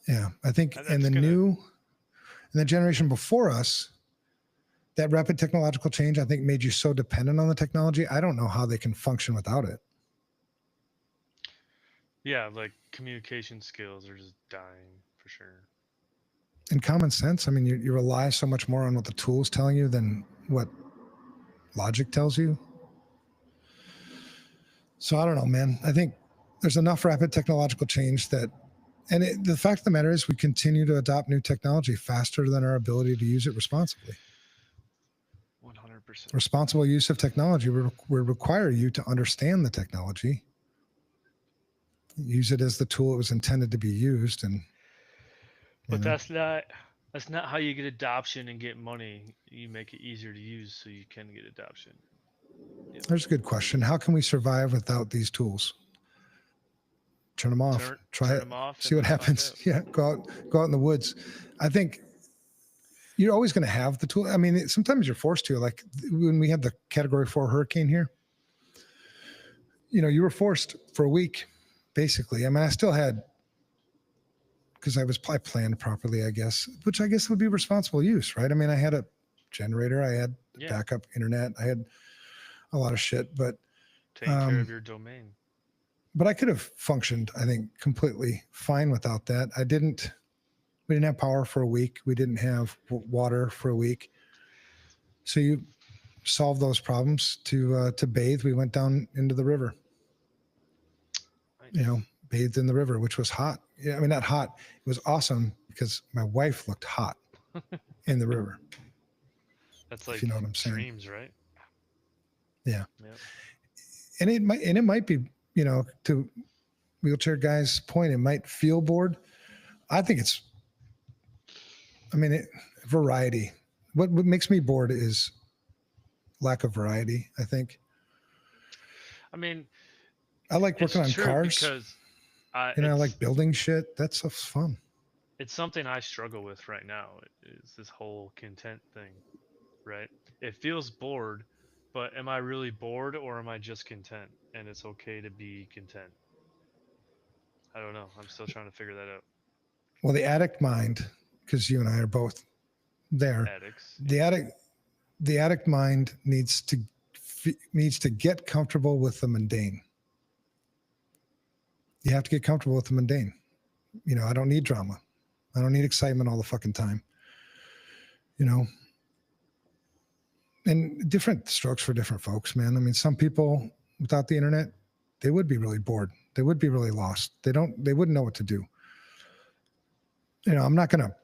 Yeah, I think in the generation before us, that rapid technological change, I think, made you so dependent on the technology. I don't know how they can function without it. Yeah, like communication skills are just dying for sure. And common sense, you rely so much more on what the tool's telling you than what logic tells you. So I don't know, man. I think there's enough rapid technological change that, and the fact of the matter is we continue to adopt new technology faster than our ability to use it responsibly. 100%. Responsible use of technology will require you to understand the technology, use it as the tool it was intended to be used. But that's not how you get adoption and get money. You make it easier to use so you can get adoption. There's a good question. How can we survive without these tools? Turn them off. Try it. See what happens. Yeah, go out in the woods. I think you're always going to have the tool. Sometimes you're forced to. Like when we had the Category 4 hurricane here, you were forced for a week, basically. I still had, because I planned properly, I guess, which I guess would be responsible use, right? I had a generator, I had backup internet, I had a lot of shit, but taking care of your domain. But I could have functioned, I think, completely fine without that. We didn't have power for a week. We didn't have water for a week. So you solve those problems to bathe. We went down into the river, bathed in the river, which was hot. Yeah, not hot. It was awesome because my wife looked hot in the river. That's like, if you know what I'm saying. Dreams, right? Yeah. And it might be, to wheelchair guys' point, it might feel bored. I think it's, variety. What makes me bored is lack of variety, I think. I like working on cars. Because I like building shit. That's so fun. It's something I struggle with right now, is this whole content thing, right? It feels bored, but am I really bored or am I just content? And it's okay to be content. I don't know. I'm still trying to figure that out. Well, the addict mind, because you and I are both there. Addicts. The addict mind needs to get comfortable with the mundane. You have to get comfortable with the mundane. I don't need drama. I don't need excitement all the fucking time. And different strokes for different folks, man. Some people without the internet, they would be really bored. They would be really lost. They wouldn't know what to do. I'm not going to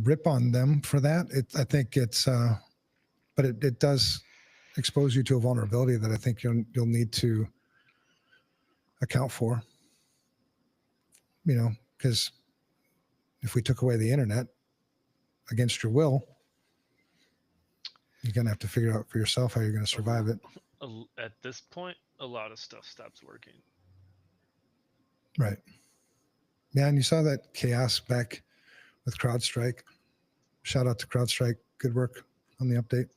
rip on them for that. I think it's, but it does expose you to a vulnerability that I think you'll need to account for, because if we took away the internet against your will, you're going to have to figure out for yourself how you're going to survive it. At this point, a lot of stuff stops working. Right. Man, you saw that chaos back with CrowdStrike. Shout out to CrowdStrike. Good work on the update.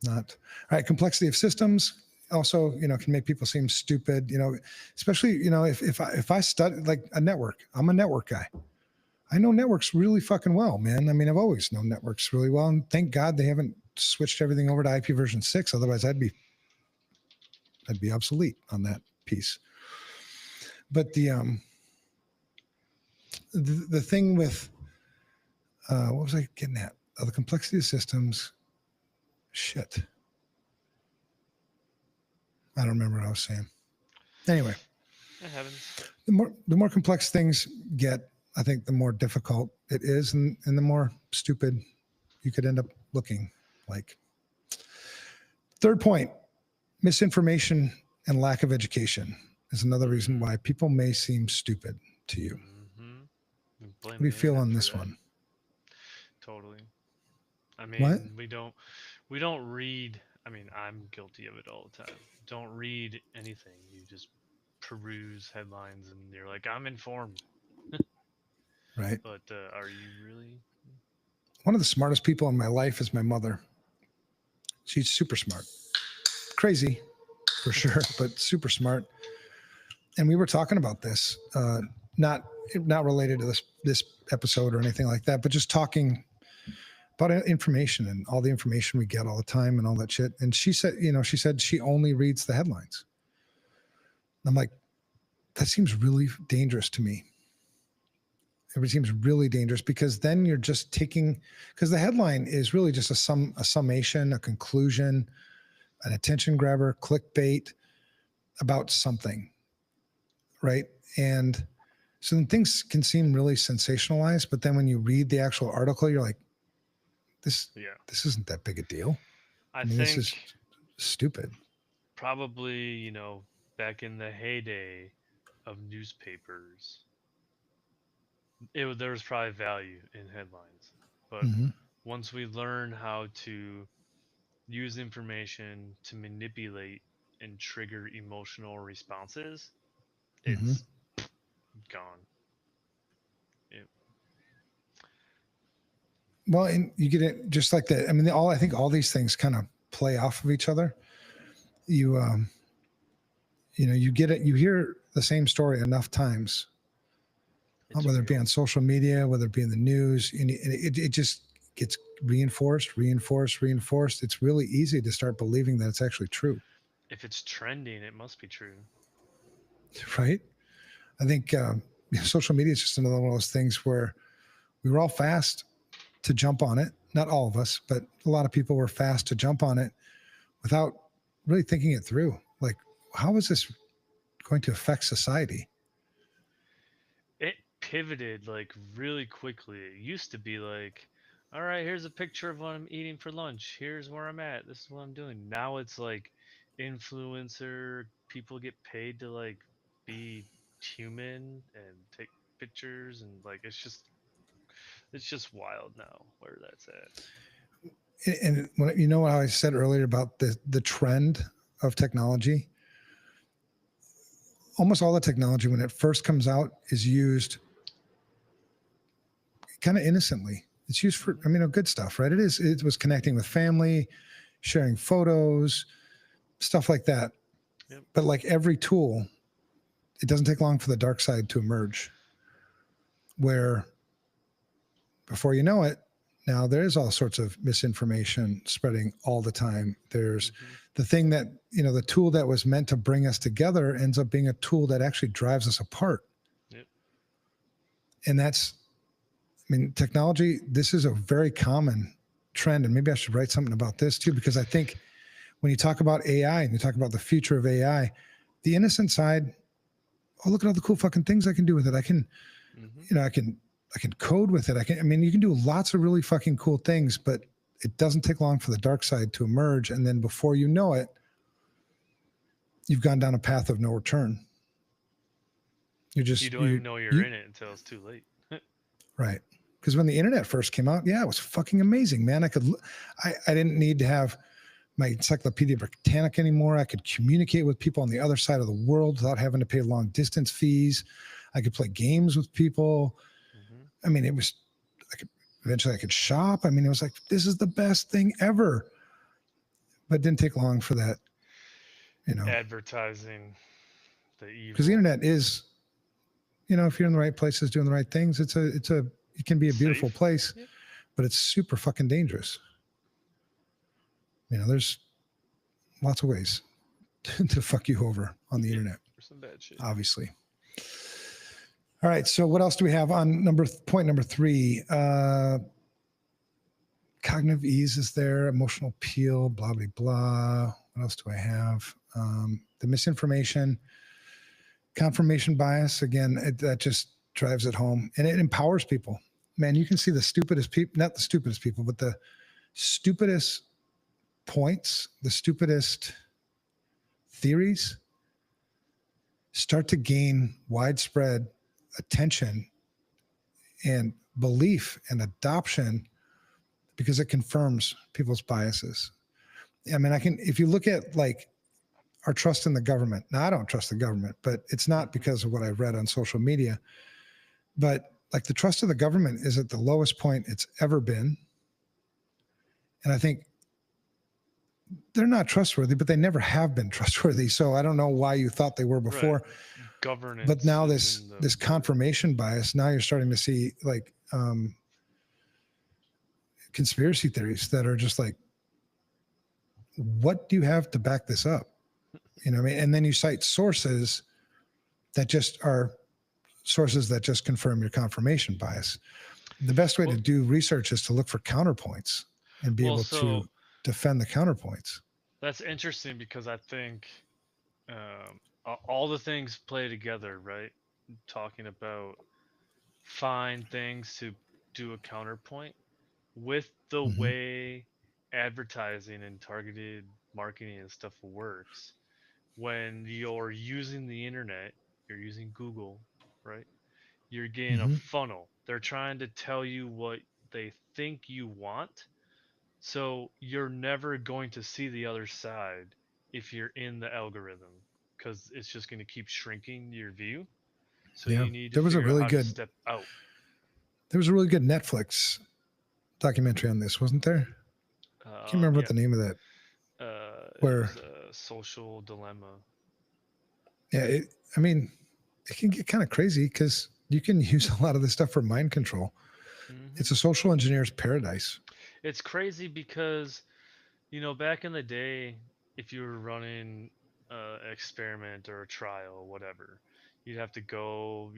Not all right. Complexity of systems also, can make people seem stupid. Especially if I study like a network, I'm a network guy. I know networks really fucking well, man. I mean, I've always known networks really well, and thank God they haven't switched everything over to IP version 6. Otherwise, I'd be obsolete on that piece. But the thing with what was I getting at? The complexity of systems. Shit. I don't remember what I was saying. Anyway, It happens. the more complex things get, I think the more difficult it is, and the more stupid you could end up looking like. Third point, misinformation and lack of education is another reason why people may seem stupid to you. Mm-hmm. What do you feel on this one? Totally. I What? mean, we don't read. I mean, I'm guilty of it all the time. Don't read anything. You just peruse headlines and you're like, I'm informed. Right. But are you really? One of the smartest people in my life is my mother. She's super smart. Crazy, for sure, but super smart. And we were talking about this, not related to this episode or anything like that, but just talking about information and all the information we get all the time and all that shit. And she said she only reads the headlines. I'm like, that seems really dangerous to me. It seems really dangerous because then you're just because the headline is really just a summation, a conclusion, an attention grabber, clickbait about something, right? And so then things can seem really sensationalized, but then when you read the actual article, you're like, this isn't that big a deal. I mean, think this is stupid. Probably, back in the heyday of newspapers, there was probably value in headlines. But once we learn how to use information to manipulate and trigger emotional responses, it's gone. Well, and you get it just like that. I mean, I think all these things kind of play off of each other. You, you get it. You hear the same story enough times, whether it be on social media, whether it be in the news, and it just gets reinforced. It's really easy to start believing that it's actually true. If it's trending, it must be true. Right. I think social media is just another one of those things where we were all fast to jump on it. Not all of us, but a lot of people were fast to jump on it without really thinking it through. Like, how is this going to affect society? It pivoted like really quickly. It used to be like, all right, here's a picture of what I'm eating for lunch. Here's where I'm at. This is what I'm doing. Now it's like influencer people get paid to like be human and take pictures, and like it's just wild now where that's at. And when what I said earlier about the trend of technology, almost all the technology when it first comes out is used kind of innocently. It's used for, good stuff, right? It was connecting with family, sharing photos, stuff like that. Yep. But like every tool, it doesn't take long for the dark side to emerge, where before you know it, now there's all sorts of misinformation spreading all the time. There's the thing that, the tool that was meant to bring us together ends up being a tool that actually drives us apart. Yep. And that's, technology, this is a very common trend. And maybe I should write something about this too, because I think when you talk about AI and you talk about the future of AI, the innocent side, oh, look at all the cool fucking things I can do with it. I can, I can code with it. You can do lots of really fucking cool things, but it doesn't take long for the dark side to emerge. And then before you know it, you've gone down a path of no return. You don't even know you're in it until it's too late. Right. Because when the internet first came out, it was fucking amazing, man. I didn't need to have my Encyclopedia Britannica anymore. I could communicate with people on the other side of the world without having to pay long distance fees. I could play games with people. Eventually I could shop. It was like, this is the best thing ever. But it didn't take long for that, you know, Advertising the because the evil. internet is, you know, if you're in the right places doing the right things, it can be a beautiful Safe. place, Yep. but it's super fucking dangerous. You know, there's lots of ways to fuck you over on the Yeah. internet, For some bad shit. obviously. All right. So what else do we have on point number 3? Cognitive ease is there, emotional appeal, blah, blah, blah. What else do I have? The misinformation, confirmation bias. Again, that just drives it home, and it empowers people. Man, you can see the stupidest people, not the stupidest people, but the stupidest points, the stupidest theories start to gain widespread attention and belief and adoption because it confirms people's biases. I mean, if you look at like our trust in the government, now I don't trust the government, but it's not because of what I've read on social media, but like the trust of the government is at the lowest point it's ever been. And I think they're not trustworthy, but they never have been trustworthy. So I don't know why you thought they were before. Right. Governance. But now is in this confirmation bias, now you're starting to see like conspiracy theories that are just like, what do you have to back this up? You know what I mean? And then you cite sources that just are sources that just confirm your confirmation bias. The best way to do research is to look for counterpoints and be able to defend the counterpoints. That's interesting because I think all the things play together, right? Talking about find things to do a counterpoint with the Mm-hmm. way advertising and targeted marketing and stuff works. When you're using the internet, you're using Google, right? You're getting a Mm-hmm. funnel. They're trying to tell you what they think you want. So you're never going to see the other side if you're in the algorithm because it's just going to keep shrinking your view. So Yeah. you need to There was a figure out really how to good step out. Netflix documentary on this, wasn't there? Can't remember what Yeah. the name of that. It Where was a social dilemma. yeah, I mean, it can get kind of crazy because you can use a lot of this stuff for mind control. Mm-hmm. It's a social engineer's paradise. It's crazy because, back in the day, if you were running an experiment or a trial, whatever, you'd have to go,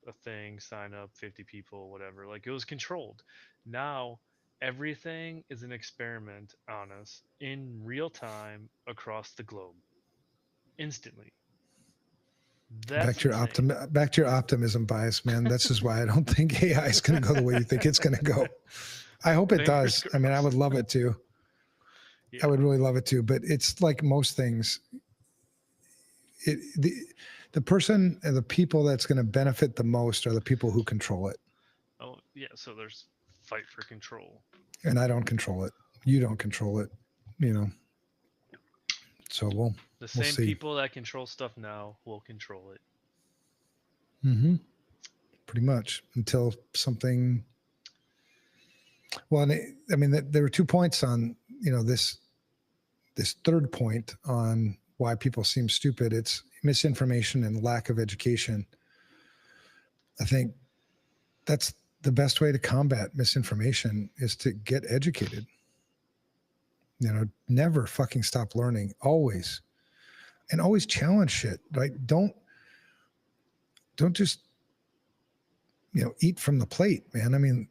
a thing, sign up 50 people, whatever. Like it was controlled. Now, everything is an experiment on us in real time across the globe, instantly. That's insane. Back to your optimism bias, man. This is why I don't think AI is going to go the way you think it's going to go. I hope it Fingers does. I mean, I would love it to. Yeah. I would really love it to, but it's like most things. The person and the people that's going to benefit the most are the people who control it. Oh, yeah. So there's fight for control. And I don't control it. You don't control it, So The same see. people that control stuff now will control it. Mm-hmm. Pretty much until something. Well, I mean, there were 2 points on, this third point on why people seem stupid. It's misinformation and lack of education. I think that's the best way to combat misinformation is to get educated. Never fucking stop learning, always. And always challenge shit, right? Don't just, eat from the plate, man. I mean,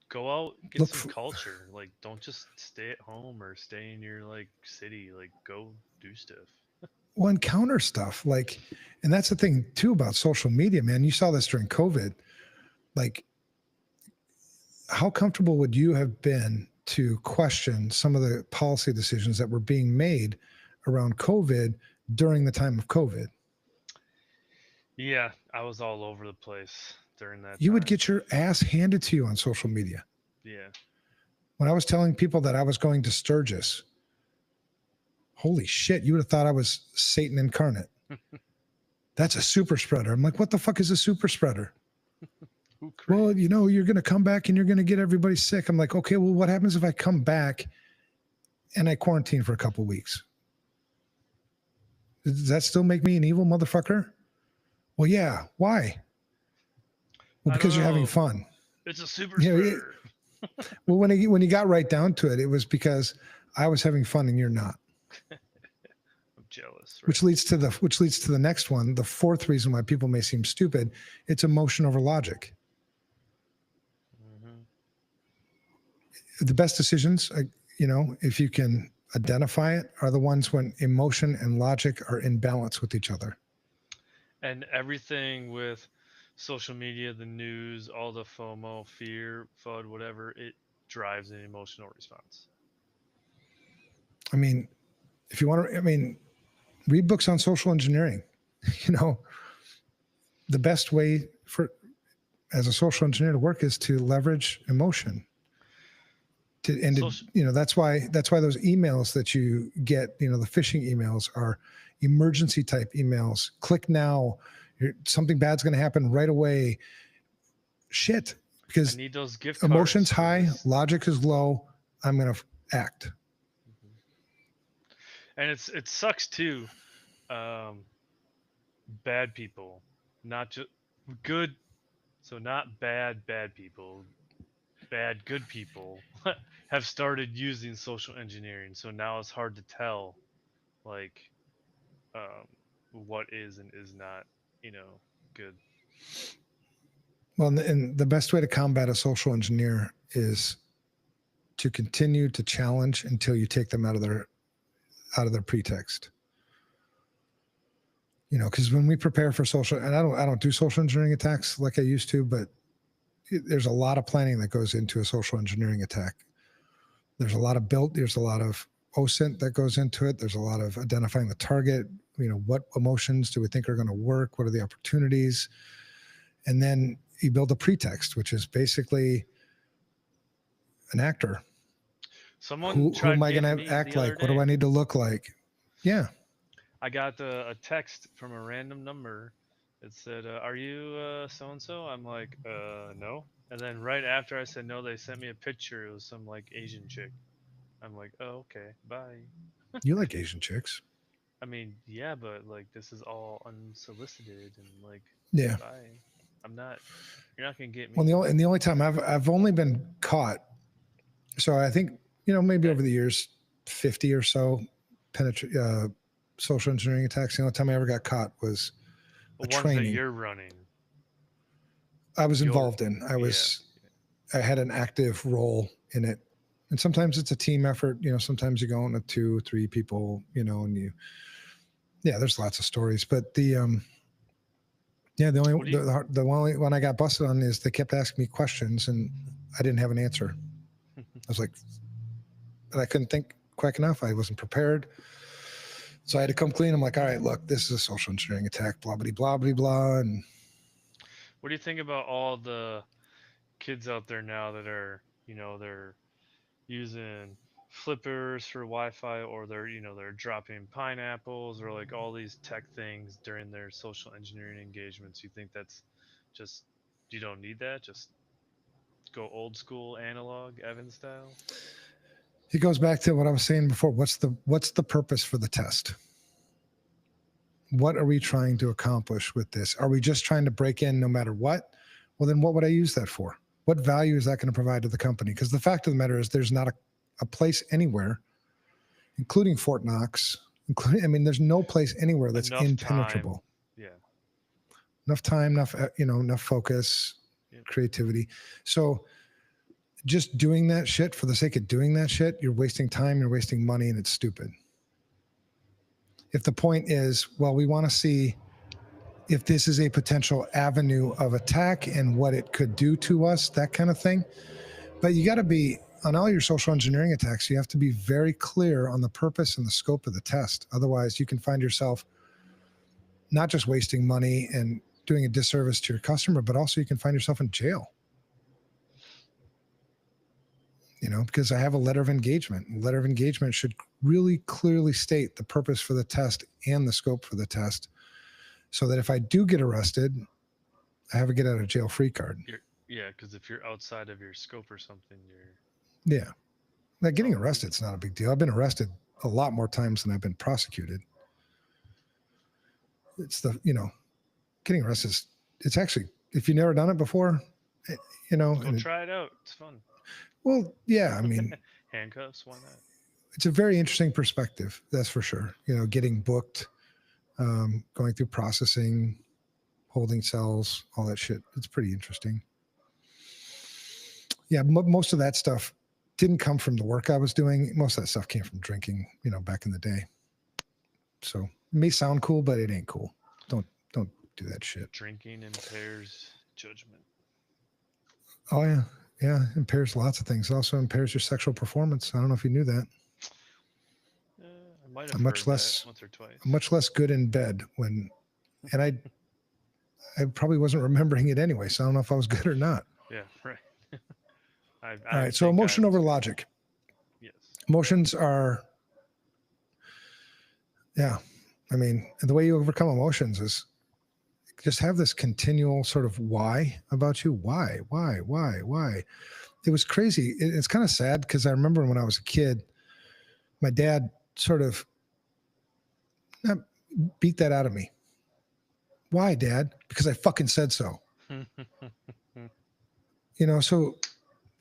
go out, get some culture. Like, don't just stay at home or stay in your city. Like, go do stuff. Well, encounter stuff and that's the thing too about social media, man. You saw this during COVID. Like, how comfortable would you have been to question some of the policy decisions that were being made around COVID during the time of COVID? Yeah, I was all over the place during that. You would get your ass handed to you on social media. Yeah. When I was telling people that I was going to Sturgis, holy shit, you would have thought I was Satan incarnate. That's a super spreader. I'm like, what the fuck is a super spreader? Well, you're going to come back and you're going to get everybody sick. I'm like, okay, well, what happens if I come back and I quarantined for a couple weeks. Does that still make me an evil motherfucker? Well, yeah. Why? Well, I don't because you're having know. fun. It's a super You know, spreader. well, when you got right down to it, it was because I was having fun and you're not. I'm jealous, right? Which leads to the next one. The fourth reason why people may seem stupid: it's emotion over logic. Mm-hmm. The best decisions, if you can identify it, are the ones when emotion and logic are in balance with each other. And everything with social media, the news, all the FOMO, fear, FUD, whatever, it drives an emotional response. I mean, if you want to, read books on social engineering. You know, the best way for as a social engineer to work is to leverage emotion. That's why those emails that you get, the phishing emails are emergency type emails. Click now. Something bad's going to happen right away. Shit, I because need those gift emotion's cards for high, this. logic is low. I'm going to act. Mhm. And it sucks too. Um, Bad people, not just good. So not bad people. Bad good people have started using social engineering. So now it's hard to tell, like, um, what is and is not, good. Well, and the best way to combat a social engineer is to continue to challenge until you take them out of their pretext. Because when we prepare for social, and I don't do social engineering attacks like I used to, but there's a lot of planning that goes into a social engineering attack. There's a lot of OSINT that goes into it. There's a lot of identifying the target. What emotions do we think are going to work? What are the opportunities? And then you build a pretext, which is basically an actor. Someone Who am tried I going getting to me act the other like? What do day. I need to look like? Yeah. I got a text from a random number. It said, "Are you so and so?" I'm like, no." And then right after I said no, they sent me a picture. It was some like Asian chick. I'm like, "Oh, okay, bye." You like Asian chicks. I mean, yeah, but like this is all unsolicited and like, Yeah. bye. I'm not. You're not gonna get Well, me. the only time I've only been caught. So I think, maybe That over the years, 50 or so social engineering attacks. The only time I ever got caught was the a ones that training you're running. I was Your involved in. yeah. I had an active role in it. And sometimes it's a team effort. Sometimes you go in with 2, 3 people, and there's lots of stories, but the What do you? only one I got busted on is they kept asking me questions and I didn't have an answer. I was like, and I couldn't think quick enough. I wasn't prepared. So I had to come clean. I'm like, all right, look, this is a social engineering attack, blah, blah, blah, blah, blah. And What do you think about all the kids out there now that are, they're using flippers for Wi-Fi, or they're dropping pineapples or like all these tech things during their social engineering engagements? You think that's just, you don't need that? Just go old school analog Evan style? it goes back to what I was saying before. What's the purpose for the test? What are we trying to accomplish with this? Are we just trying to break in no matter what? Well, then what would I use that for? What value is that going to provide to the company? Because the fact of the matter is there's not a place anywhere, including Fort Knox, there's no place anywhere that's Enough time. impenetrable. Yeah. Enough time, enough focus, Yep. creativity. So just doing that shit for the sake of doing that shit, you're wasting time, you're wasting money, and it's stupid. If the point is, well, we want to see if this is a potential avenue of attack and what it could do to us, that kind of thing. But you got to be, on all your social engineering attacks, you have to be very clear on the purpose and the scope of the test. Otherwise, you can find yourself not just wasting money and doing a disservice to your customer, but also you can find yourself in jail. Because I have a letter of engagement. Letter of engagement should really clearly state the purpose for the test and the scope for the test, so that if I do get arrested, I have a get out of jail free card. Yeah, because if you're outside of your scope or something, you're Yeah. Like getting arrested, it's not a big deal. I've been arrested a lot more times than I've been prosecuted. It's the, getting arrested is, it's actually, if you've never done it before, Go and try it out. It's fun. well, yeah, I mean, Handcuffs, why not? it's a very interesting perspective. That's for sure. Getting booked, going through processing, holding cells, all that shit. It's pretty interesting. Yeah, most of that stuff didn't come from the work I was doing. Most of that stuff came from drinking, back in the day. So it may sound cool, but it ain't cool. Don't do that shit. Drinking impairs judgment. Oh yeah. Yeah, impairs lots of things. It also impairs your sexual performance. I don't know if you knew that. I might have I'm much heard less that once or twice. I'm much less good in bed and I probably wasn't remembering it anyway, so I don't know if I was good or not. Yeah, right. All right, so emotion over good. logic. Yes. Emotions are, yeah. I mean, the way you overcome emotions is just have this continual sort of why about you. Why? It was crazy. It's kind of sad because I remember when I was a kid, my dad sort of beat that out of me. Why, Dad? Because I fucking said so. So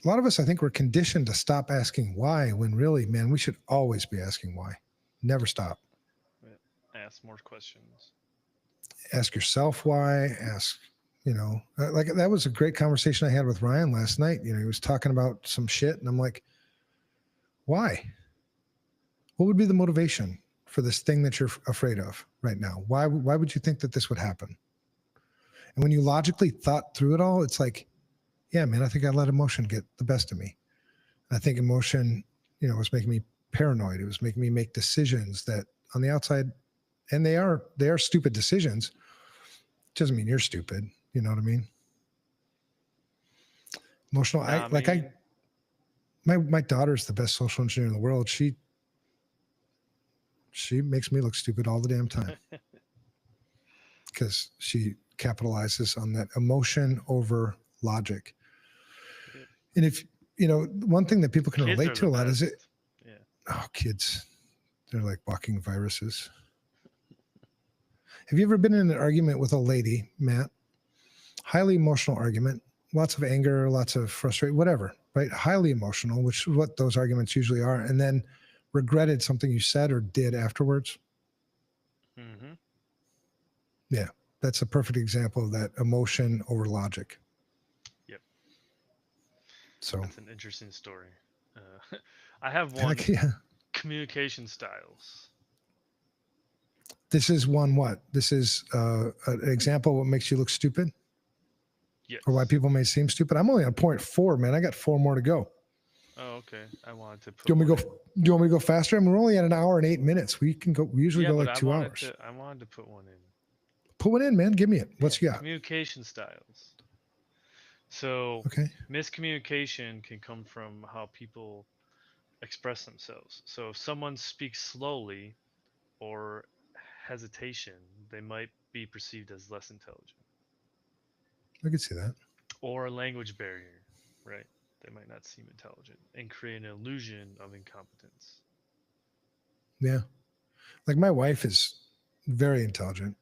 a lot of us, I think, we're conditioned to stop asking why when really, man, we should always be asking why. Never stop. Ask more questions. Ask yourself why. Ask, like that was a great conversation I had with Ryan last night. He was talking about some shit and I'm like, why? What would be the motivation for this thing that you're afraid of right now? Why would you think that this would happen? And when you logically thought through it all, it's like, yeah, man, I think I let emotion get the best of me. I think emotion, was making me paranoid. It was making me make decisions that on the outside, and they are stupid decisions. Doesn't mean you're stupid. You know what I mean? Emotional. My daughter's the best social engineer in the world. She makes me look stupid all the damn time because she capitalizes on that emotion over logic. Yep. And if, one thing that people can Kids relate to a lot is it. Yeah. Oh, kids, they're like walking viruses. Have you ever been in an argument with a lady, Matt? Highly emotional argument, lots of anger, lots of frustration, whatever, right? Highly emotional, which is what those arguments usually are. And then regretted something you said or did afterwards. Mm-hmm. Yeah, that's a perfect example of that emotion over logic. Yep. So that's an interesting story. I have one. Yeah. Communication styles. This is one what? This is an example of what makes you look stupid? Yes. Or why people may seem stupid? I'm only on 0.4, man. I got 4 more to go. Oh, okay. I wanted to put. Do you want me to go faster? I mean, we're only at an hour and 8 minutes. We usually go like 2 hours. I wanted to put one in. Put one in, man. Give me it. What's you got? Communication styles. So, miscommunication can come from how people express themselves. So, if someone speaks slowly or hesitation, they might be perceived as less intelligent. I could see that. Or a language barrier, right? They might not seem intelligent and create an illusion of incompetence. Yeah. Like my wife is very intelligent,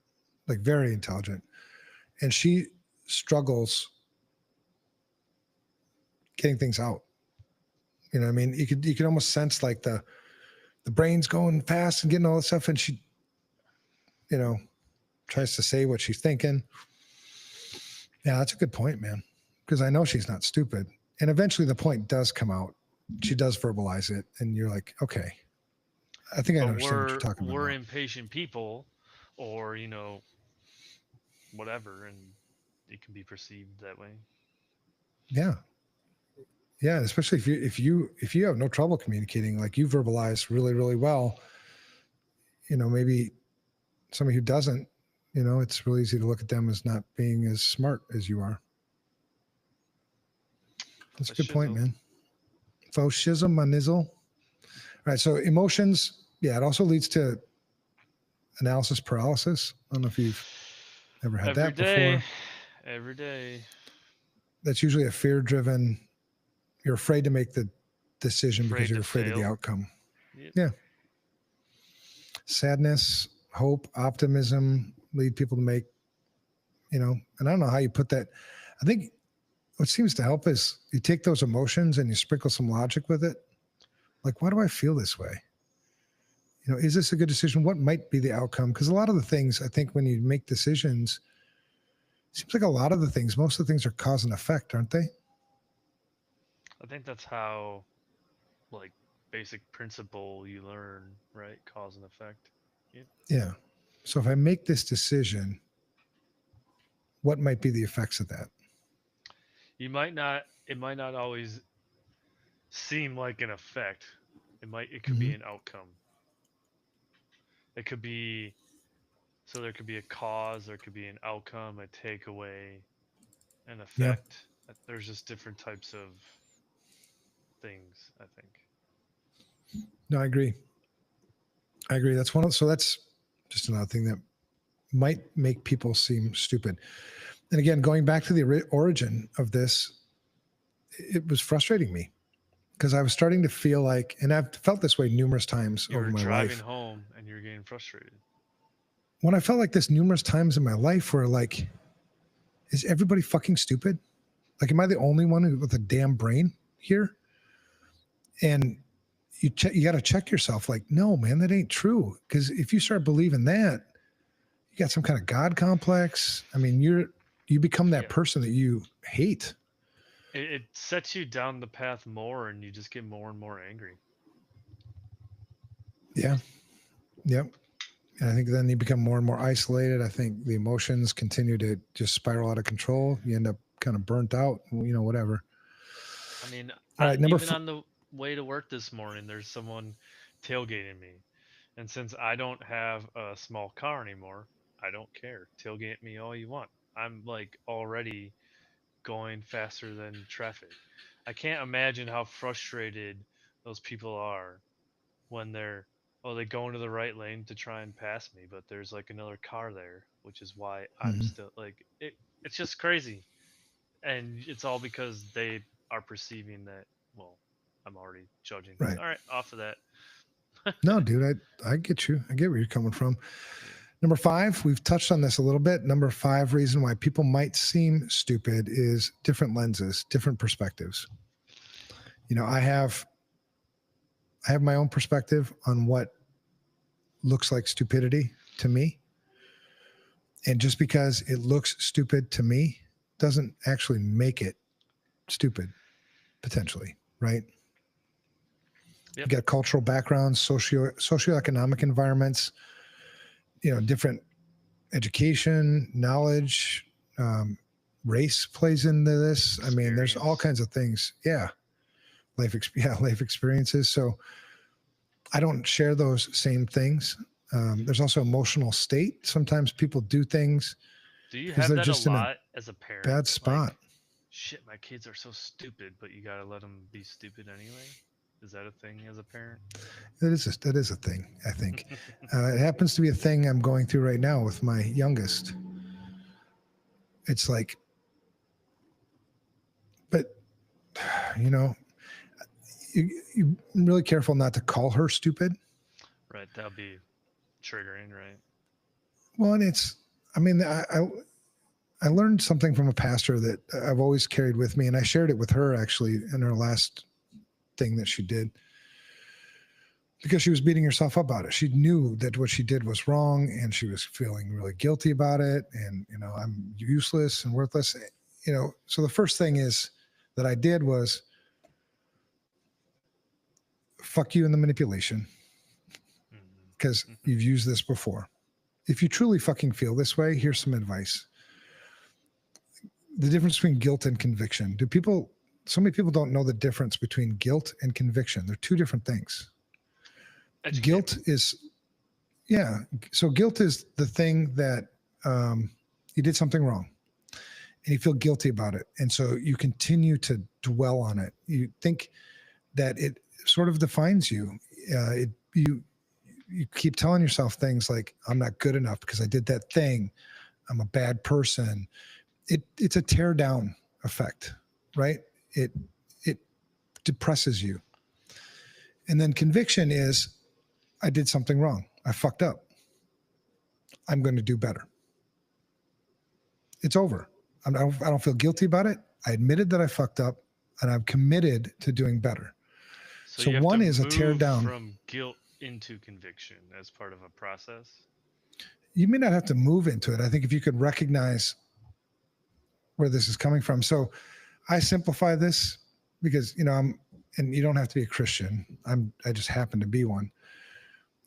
and she struggles getting things out. You know what I mean? You could almost sense like the brain's going fast and getting all this stuff, and she, tries to say what she's thinking. Yeah, that's a good point, man. Because I know she's not stupid. And eventually the point does come out. She does verbalize it. And you're like, okay, I think I understand what you're talking about. We're impatient people or, whatever. And it can be perceived that way. Yeah. Yeah. Especially if you have no trouble communicating, like you verbalize really, really well, maybe somebody who doesn't, it's really easy to look at them as not being as smart as you are. That's a good point, man. Fascism, my nizzle. All right. So emotions, yeah, it also leads to analysis paralysis. I don't know if you've ever had that before. Every day. That's usually a fear-driven. You're afraid to make the decision because you're afraid of the fail. outcome. Yep. Yeah. Sadness, hope, optimism lead people to make, and I don't know how you put that. I think what seems to help is you take those emotions and you sprinkle some logic with it. Like, why do I feel this way? Is this a good decision? What might be the outcome? Because a lot of the things, I think when you make decisions, it seems like a lot of the things, most of the things are cause and effect, aren't they? I think that's how, like, basic principle you learn, right? Cause and effect. Yep. Yeah. So if I make this decision, what might be the effects of that? It might not always seem like an effect. It could Mm-hmm. be an outcome. It could be, so there could be a cause, there could be an outcome, a takeaway, an Yeah. effect. There's just different types of things, I think. No, I agree. So that's just another thing that might make people seem stupid. And again, going back to the origin of this, it was frustrating me because I was starting to feel like, and I've felt this way numerous times You over were my driving life. home and you're getting frustrated. When I felt like this numerous times in my life where like, is everybody fucking stupid? Like, am I the only one with a damn brain here? And you got to check yourself. Like, no, man, that ain't true. Because if you start believing that, you got some kind of God complex. I mean, you become that Yeah. person that you hate. It sets you down the path more and you just get more and more angry. Yeah. Yep. And I think then you become more and more isolated. I think the emotions continue to just spiral out of control. You end up kind of burnt out, whatever. I mean, All right. even on the way to work this morning, there's someone tailgating me. And since I don't have a small car anymore, I don't care. Tailgate me all you want. I'm like already going faster than traffic. I can't imagine how frustrated those people are when they go into the right lane to try and pass me, but there's like another car there, which is why I'm Mhm. still like it's just crazy. And it's all because they are perceiving that, well, I'm already judging things. Right. All right, off of that. No, dude, I get you. I get where you're coming from. Yeah. Number 5, we've touched on this a little bit. Number 5 reason why people might seem stupid is different lenses, different perspectives. I have my own perspective on what looks like stupidity to me. And just because it looks stupid to me doesn't actually make it stupid, potentially, right? You Yep. got cultural backgrounds, socioeconomic environments, different education, knowledge, um, race plays into this. I mean, there's all Experience. kinds of things. Yeah. Life experiences. So I don't share those same things. There's also emotional state. Sometimes people do things Do you because have they're that a just in a lot as a parent? bad spot. Like, shit, my kids are so stupid, but you gotta let them be stupid anyway. Is that a thing as a parent? That is a thing, I think. It happens to be a thing I'm going through right now with my youngest. It's like, but you, you're really careful not to call her stupid. Right, that'll be triggering, right? Well, and I mean, I learned something from a pastor that I've always carried with me, and I shared it with her actually in her last thing that she did because she was beating herself up about it. She knew that what she did was wrong, and she was feeling really guilty about it. And I'm useless and worthless. So the first thing is that I did was fuck you in the manipulation because Mm-hmm. you've used this before. If you truly fucking feel this way, here's some advice. The difference between guilt and conviction. So many people don't know the difference between guilt and conviction. They're two different things. Educate Guilt me. is, yeah. So guilt is the thing that you did something wrong and you feel guilty about it. And so you continue to dwell on it. You think that it sort of defines you. You keep telling yourself things like, I'm not good enough because I did that thing. I'm a bad person. It's a tear down effect, right? It depresses you. And then conviction is, I did something wrong. I fucked up. I'm going to do better. It's over. I don't feel guilty about it. I admitted that I fucked up, and I'm committed to doing better. So you have one to is a tear move down. from guilt into conviction as part of a process. You may not have to move into it. I think if you could recognize where this is coming from. So I simplify this because, and you don't have to be a Christian. I just happen to be one.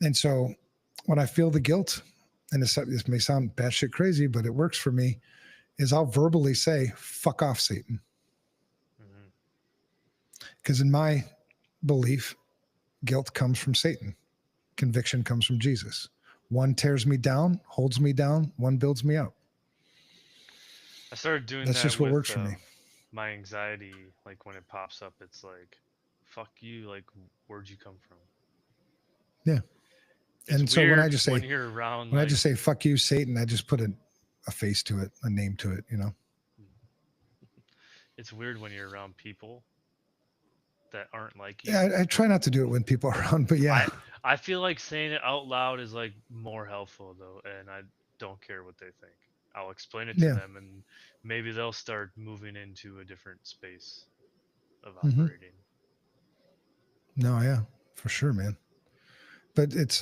And so when I feel the guilt, and this may sound batshit crazy, but it works for me, is I'll verbally say, fuck off, Satan. Because in my belief, guilt comes from Satan. Conviction comes from Jesus. One tears me down, holds me down. One builds me up. I started doing That's that just what with works for me. my anxiety. Like when it pops up, it's like, fuck you. Like, where'd you come from? Yeah. It's and so when I just say, when you're around, when I just say, fuck you, Satan, I just put a face to it, a name to it, It's weird when you're around people that aren't like you. Yeah, I try not to do it when people are around, but yeah. I feel like saying it out loud is like more helpful though, and I don't care what they think. I'll explain it to them, and maybe they'll start moving into a different space of operating. No, yeah, for sure, man. But it's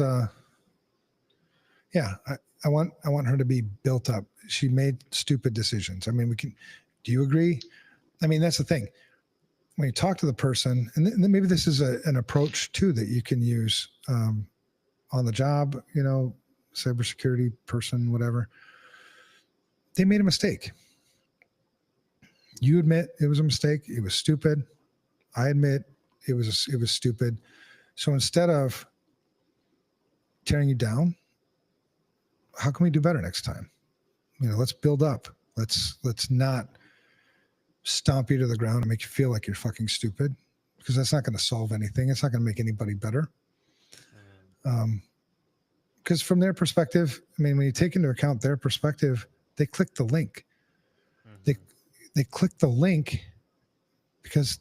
yeah, I want her to be built up. She made stupid decisions. I mean, do you agree? I mean, that's the thing. When you talk to the person, and maybe this is an approach too that you can use on the job, cybersecurity person, whatever. They made a mistake. You admit it was a mistake. It was stupid. I admit it was stupid. So instead of tearing you down, how can we do better next time? Let's build up. Let's not stomp you to the ground and make you feel like you're fucking stupid, because that's not going to solve anything. It's not going to make anybody better. Because from their perspective, I mean, when you take into account their perspective, they clicked the link. They clicked the link because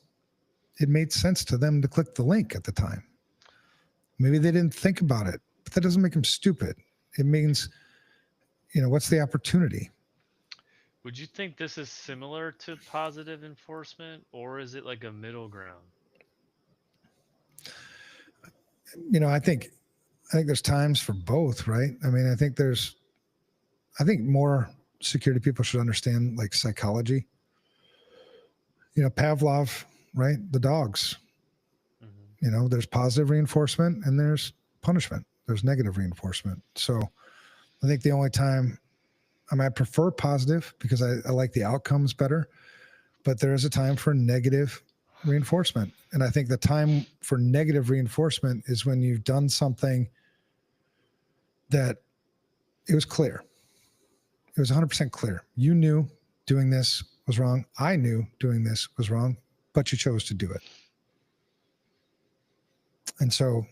it made sense to them to click the link at the time. Maybe they didn't think about it, but that doesn't make them stupid. It means, what's the opportunity? Would you think this is similar to positive enforcement, or is it like a middle ground? I think there's times for both, right? I mean, I think more security people should understand like psychology. Pavlov, right? The dogs. There's positive reinforcement and there's punishment. There's negative reinforcement. So I think the only time, I prefer positive because I like the outcomes better, but there is a time for negative reinforcement. And I think the time for negative reinforcement is when you've done something that it was clear. It was 100% clear. You knew doing this was wrong. I knew doing this was wrong, but you chose to do it. And so,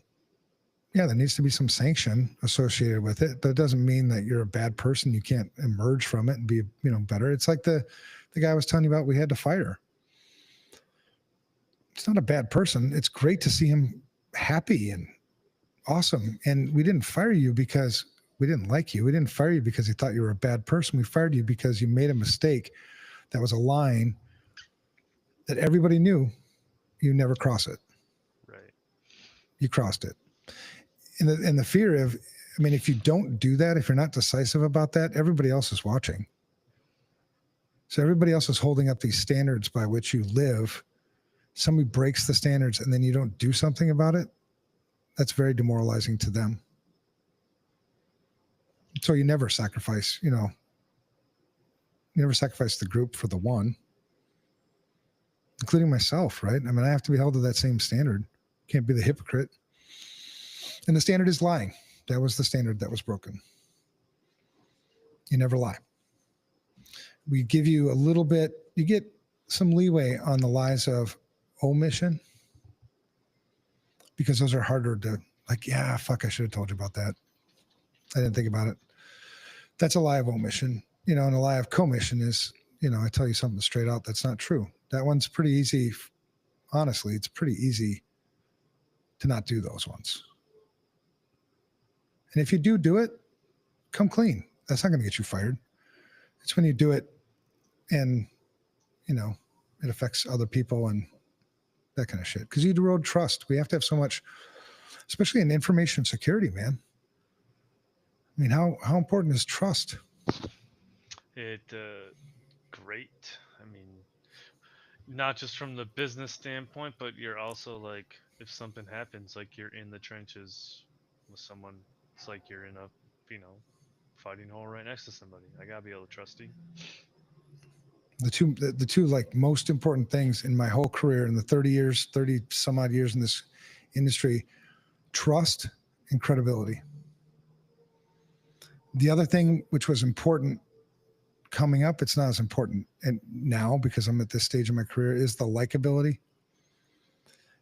yeah, there needs to be some sanction associated with it, but it doesn't mean that you're a bad person. You can't emerge from it and be, better. It's like the guy I was telling you about, we had to fire. It's not a bad person. It's great to see him happy and awesome. And we didn't fire you because we didn't like you. We didn't fire you because we thought you were a bad person. We fired you because you made a mistake that was a line that everybody knew you never cross it. Right. You crossed it. And the fear of, if you don't do that, if you're not decisive about that, everybody else is watching. So everybody else is holding up these standards by which you live. Somebody breaks the standards and then you don't do something about it. That's very demoralizing to them. So you never sacrifice, you never sacrifice the group for the one, including myself, right? I have to be held to that same standard. Can't be the hypocrite. And the standard is lying. That was the standard that was broken. You never lie. We give you a little bit, you get some leeway on the lies of omission, because those are harder to, yeah, fuck, I should have told you about that. I didn't think about it. That's a lie of omission, and a lie of commission is, I tell you something straight out that's not true. That one's pretty easy. Honestly, it's pretty easy to not do those ones. And if you do it, come clean. That's not going to get you fired. It's when you do it and, you know, it affects other people and that kind of shit. Because you erode trust. We have to have so much, especially in information security, man. I mean, how important is trust? Great. I mean, not just from the business standpoint, but you're also like, if something happens, like you're in the trenches with someone. It's like you're in a, you know, fighting hole right next to somebody. I gotta be able to trust you. The two like most important things in my whole career in the 30 some odd years in this industry, trust and credibility. The other thing which was important coming up, it's not as important and now because I'm at this stage of my career, is the likability.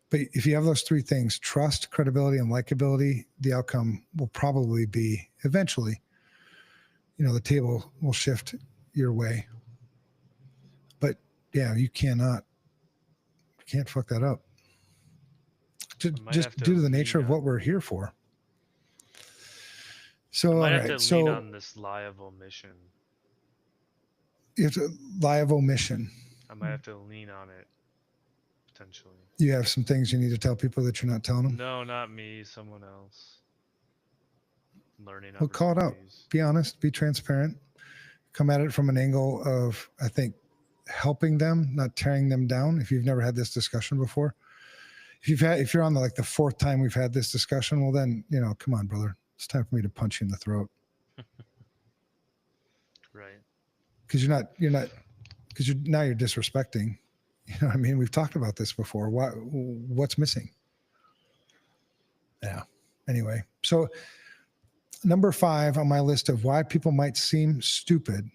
But if you have those three things, trust, credibility, and likability, the outcome will probably be eventually, you know, the table will shift your way. But yeah, you can't fuck that up. Just due to the nature of what we're here for. So, I might all have right. to lean So on this lie of omission. you have to lie of omission. I might have to lean on it potentially. You have some things you need to tell people that you're not telling them. No, not me. Someone else. Learning. Well, call it out. Be honest. Be transparent. Come at it from an angle of, I think, helping them, not tearing them down. If you've never had this discussion before, if you're on the fourth time we've had this discussion, well then, you know, come on, brother. It's time for me to punch you in the throat. Right. Because you're disrespecting. You know what I mean? We've talked about this before. What's missing? Yeah. Anyway, so number 5 on my list of why people might seem stupid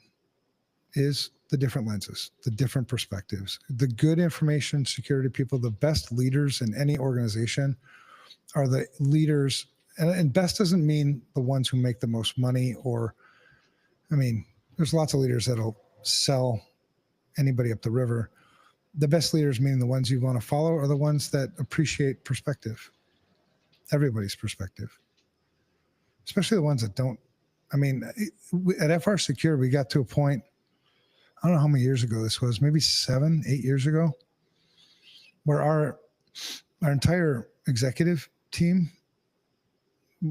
is the different lenses, the different perspectives. The good information security people, the best leaders in any organization are the leaders. And best doesn't mean the ones who make the most money there's lots of leaders that'll sell anybody up the river. The best leaders, meaning the ones you want to follow, are the ones that appreciate perspective, everybody's perspective, especially the ones that don't. At FR Secure, we got to a point, I don't know how many years ago this was, maybe 7, 8 years ago, where our entire executive team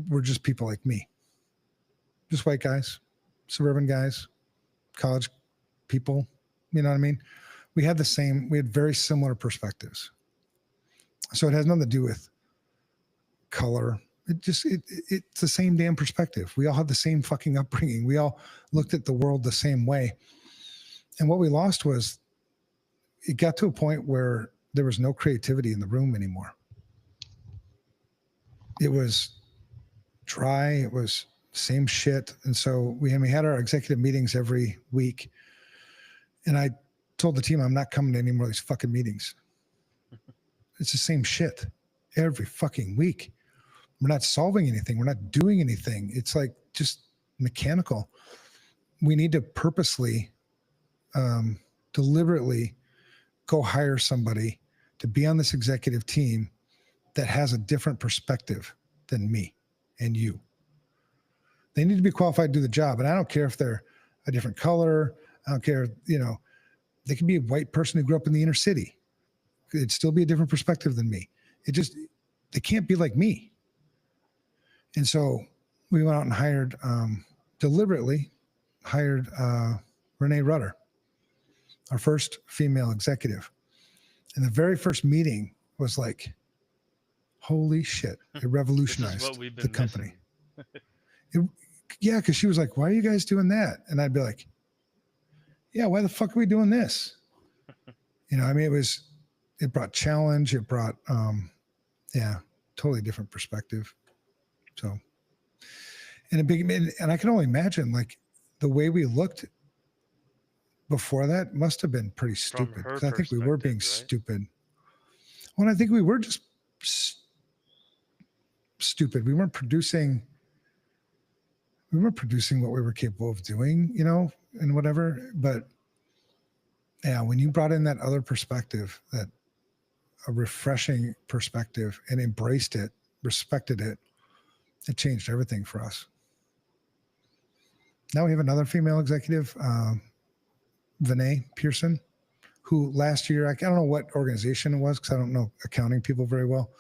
were just people like me, just white guys, suburban guys, college people, you know what I mean? We had very similar perspectives. So it has nothing to do with color. It's the same damn perspective. We all have the same fucking upbringing. We all looked at the world the same way. And what we lost was, it got to a point where there was no creativity in the room anymore. It was dry. It was same shit. And so we had our executive meetings every week. And I told the team, I'm not coming to any more of these fucking meetings. It's the same shit every fucking week. We're not solving anything. We're not doing anything. It's like just mechanical. We need to purposely, deliberately go hire somebody to be on this executive team that has a different perspective than me and you. They need to be qualified to do the job. And I don't care if they're a different color. I don't care, they can be a white person who grew up in the inner city. It'd still be a different perspective than me. They can't be like me. And so we went out and deliberately hired Renee Rudder, our first female executive. And the very first meeting was like, holy shit, it revolutionized the company. Because she was like, why are you guys doing that? And I'd be like, yeah, why the fuck are we doing this? It brought challenge. It brought, totally different perspective. So, and I can only imagine, like, the way we looked before that must have been pretty stupid. Because I think we were being stupid. Well, I think we were just stupid. We weren't producing what we were capable of doing, and whatever. But yeah, when you brought in that other perspective, that a refreshing perspective and embraced it, respected it, it changed everything for us. Now we have another female executive, Vinay Pearson, who last year, I don't know what organization it was because I don't know accounting people very well,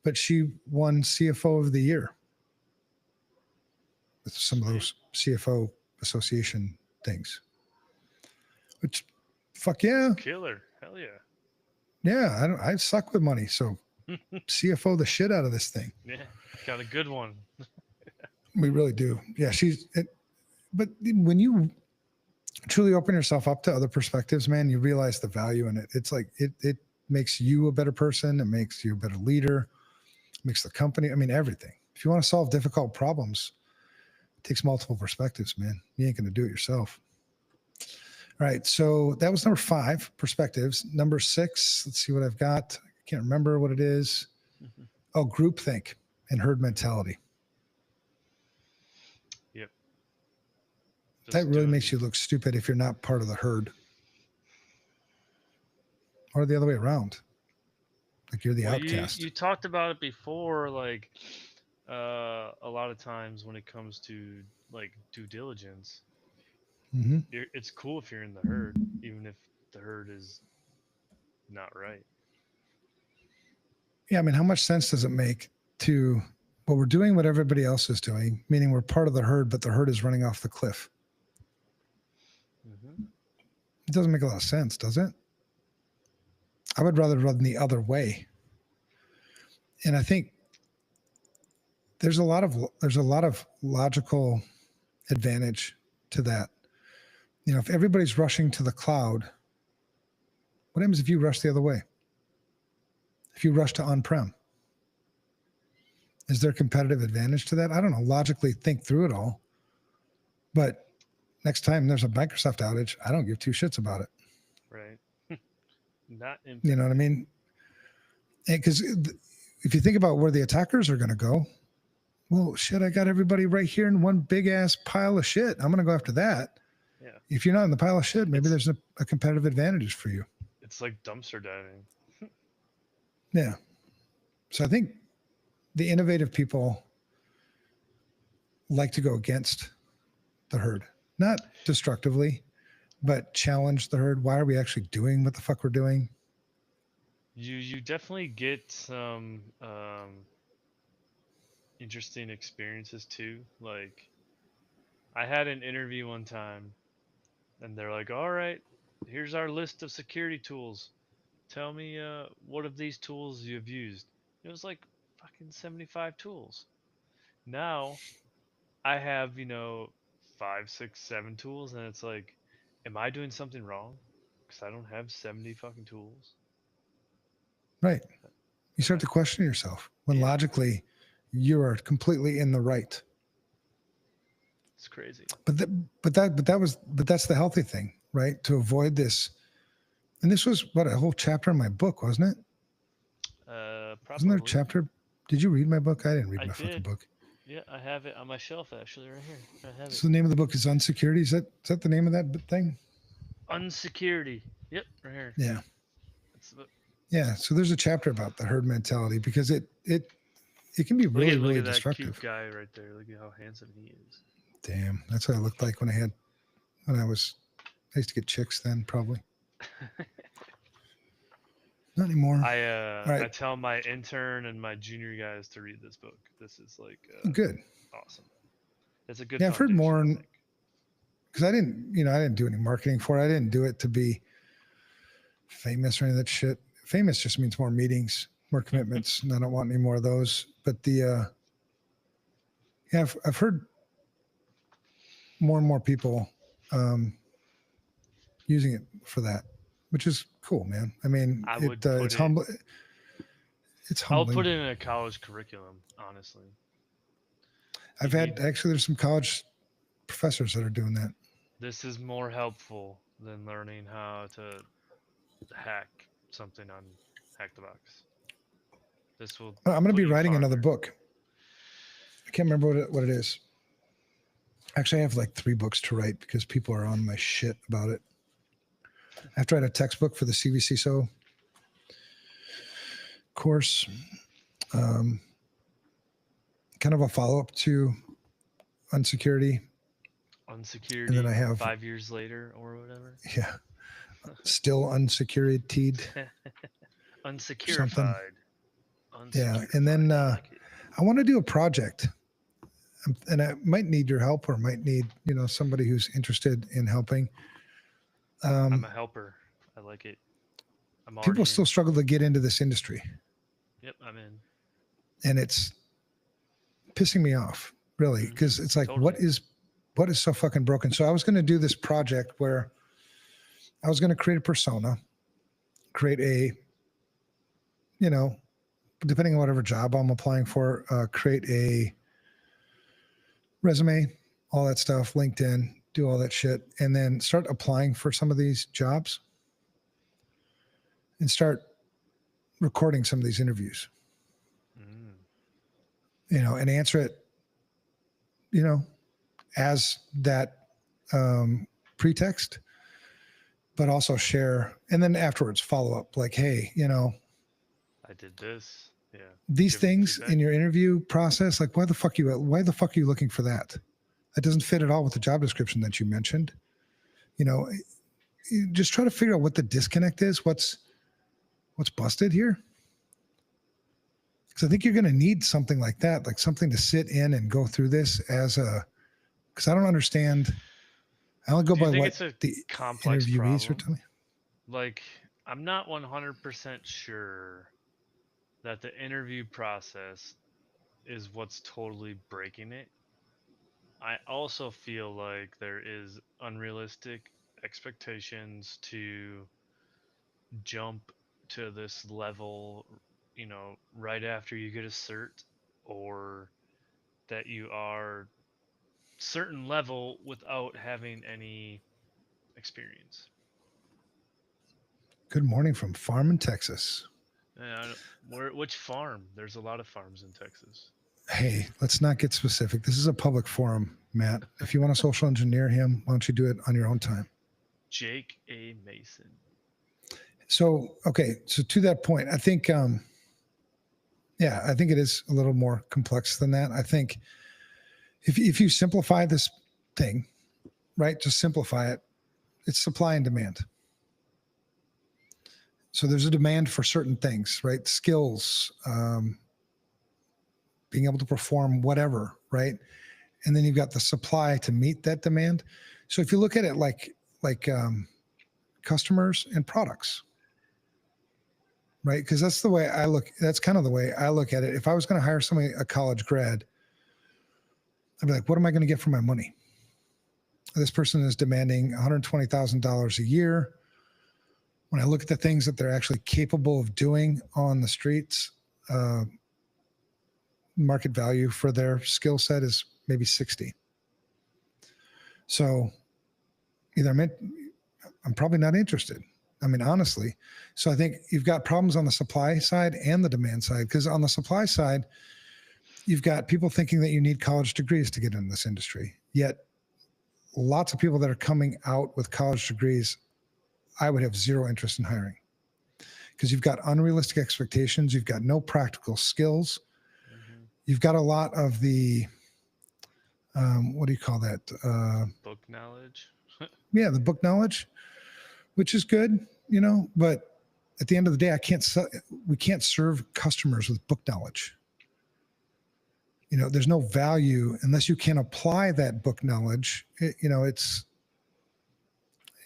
but she won CFO of the year with some of those CFO association things, which fuck yeah. Killer. Hell yeah. Yeah. I suck with money. So CFO the shit out of this thing. Yeah. Got a good one. We really do. Yeah. But when you truly open yourself up to other perspectives, man, you realize the value in it. It's like, it makes you a better person. It makes you a better leader. It makes the company. I mean, everything. If you want to solve difficult problems, it takes multiple perspectives, man. You ain't going to do it yourself. All right. So that was number 5, perspectives. Number 6, let's see what I've got. I can't remember what it is. Oh, groupthink and herd mentality. Yep. That really makes you look stupid if you're not part of the herd. Or the other way around. Like you're the outcast. You talked about it before, like a lot of times when it comes to like due diligence, it's cool if you're in the herd, even if the herd is not right. Yeah, I mean, how much sense does it make to, well, we're doing what everybody else is doing, meaning we're part of the herd, but the herd is running off the cliff. It doesn't make a lot of sense, does it? I would rather run the other way. And I think there's a lot of logical advantage to that. You know, if everybody's rushing to the cloud, what happens if you rush the other way? If you rush to on-prem, is there a competitive advantage to that? I don't know. Logically think through it all. But next time there's a Microsoft outage, I don't give 2 shits about it. Right. You know what I mean? Because if you think about where the attackers are going to go, well, shit, I got everybody right here in one big ass pile of shit. I'm going to go after that. Yeah. If you're not in the pile of shit, maybe there's a competitive advantage for you. It's like dumpster diving. Yeah. So I think the innovative people like to go against the herd, not destructively, but challenge the herd. Why are we actually doing what the fuck we're doing? You definitely get some interesting experiences too. Like I had an interview one time and they're like, all right, here's our list of security tools. Tell me what of these tools you've used. It was like fucking 75 tools. Now I have, 5, 6, 7 tools, and it's like, am I doing something wrong? Because I don't have 70 fucking tools. Right. You start to question yourself when logically you are completely in the right. It's crazy. But that's the healthy thing, right? To avoid this. And this was a whole chapter in my book, wasn't it? Probably. Wasn't there a chapter? Did you read my book? I didn't read my fucking book. Yeah, I have it on my shelf actually, right here. I have it. So the name of the book is Unsecurity. Is that the name of that thing? Unsecurity. Yep, right here. Yeah. That's the book. Yeah. So there's a chapter about the herd mentality because it can be really, look really at that destructive. Cute guy right there. Look at how handsome he is. Damn, that's what I looked like when I used to get chicks then, probably. Not anymore. I tell my intern and my junior guys to read this book. This is like good, awesome. It's a good. Yeah, I've heard more because I didn't do any marketing for it. I didn't do it to be famous or any of that shit. Famous just means more meetings, more commitments, and I don't want any more of those. But I've heard more and more people using it for that, which is cool, man. I mean, it's humble. It's humbling. I'll put it in a college curriculum, honestly. There's some college professors that are doing that. This is more helpful than learning how to hack something on Hack the Box. This will. I'm going to be writing another book. I can't remember what it is. Actually, I have like 3 books to write because people are on my shit about it. I have to write a textbook for the CVCSO. course, um, kind of a follow-up to unsecurity. On And then security I have, 5 years later or whatever. yeah, still unsecurityed or something. Unsecurified. Yeah. And Unsecurified. then I like it. I want to do a project, and I might need your help, or might need, somebody who's interested in helping. I'm Um, a helper. I like it. I'm People already still in. struggle to get into this industry, Yep, I'm in. and it's pissing me off, really, Mm-hmm. because it's like, Totally. what is so fucking broken? So I was going to do this project where I was going to create a persona, create a, you know, depending on whatever job I'm applying for, create a resume, all that stuff, LinkedIn, do all that shit, and then start applying for some of these jobs and start recording some of these interviews, Mm. and answer it, as that pretext, but also share. And then afterwards follow up like, hey, I did this. Yeah. these Give them things feedback. in your interview process, like why the fuck are you looking for that? That doesn't fit at all with the job description that you mentioned. You just try to figure out what the disconnect is, what's busted here. Because I think you're going to need something like that, like something to sit in and go through this because I don't understand. I only go Do you by think what it's a the complex interviewees are problem? telling me. Like, I'm not 100% sure that the interview process is what's totally breaking it. I also feel like there is unrealistic expectations to jump to this level, right after you get a cert, or that you are certain level without having any experience. Good morning from Farm in Texas. And which farm? There's a lot of farms in Texas. Hey, let's not get specific. This is a public forum, Matt. If you want to social engineer him, why don't you do it on your own time? Jake A. Mason. So, okay. So to that point, I think, I think it is a little more complex than that. I think if you simplify this thing, right, just simplify it, it's supply and demand. So there's a demand for certain things, right? Skills, being able to perform whatever, right? And then you've got the supply to meet that demand. So if you look at it like customers and products, right? Because that's the way I look. That's kind of the way I look at it. If I was going to hire somebody, a college grad, I'd be like, what am I going to get for my money? This person is demanding $120,000 a year. When I look at the things that they're actually capable of doing on the streets, uh, market value for their skill set is maybe 60. So either I'm probably not interested. I mean, honestly. So I think you've got problems on the supply side and the demand side, because on the supply side, you've got people thinking that you need college degrees to get in this industry. Yet lots of people that are coming out with college degrees, I would have zero interest in hiring, because you've got unrealistic expectations. You've got no practical skills. Mm-hmm. You've got a lot of the, what do you call that? Book knowledge. Yeah, the book knowledge, which is good, but at the end of the day, we can't serve customers with book knowledge. There's no value unless you can apply that book knowledge. It's,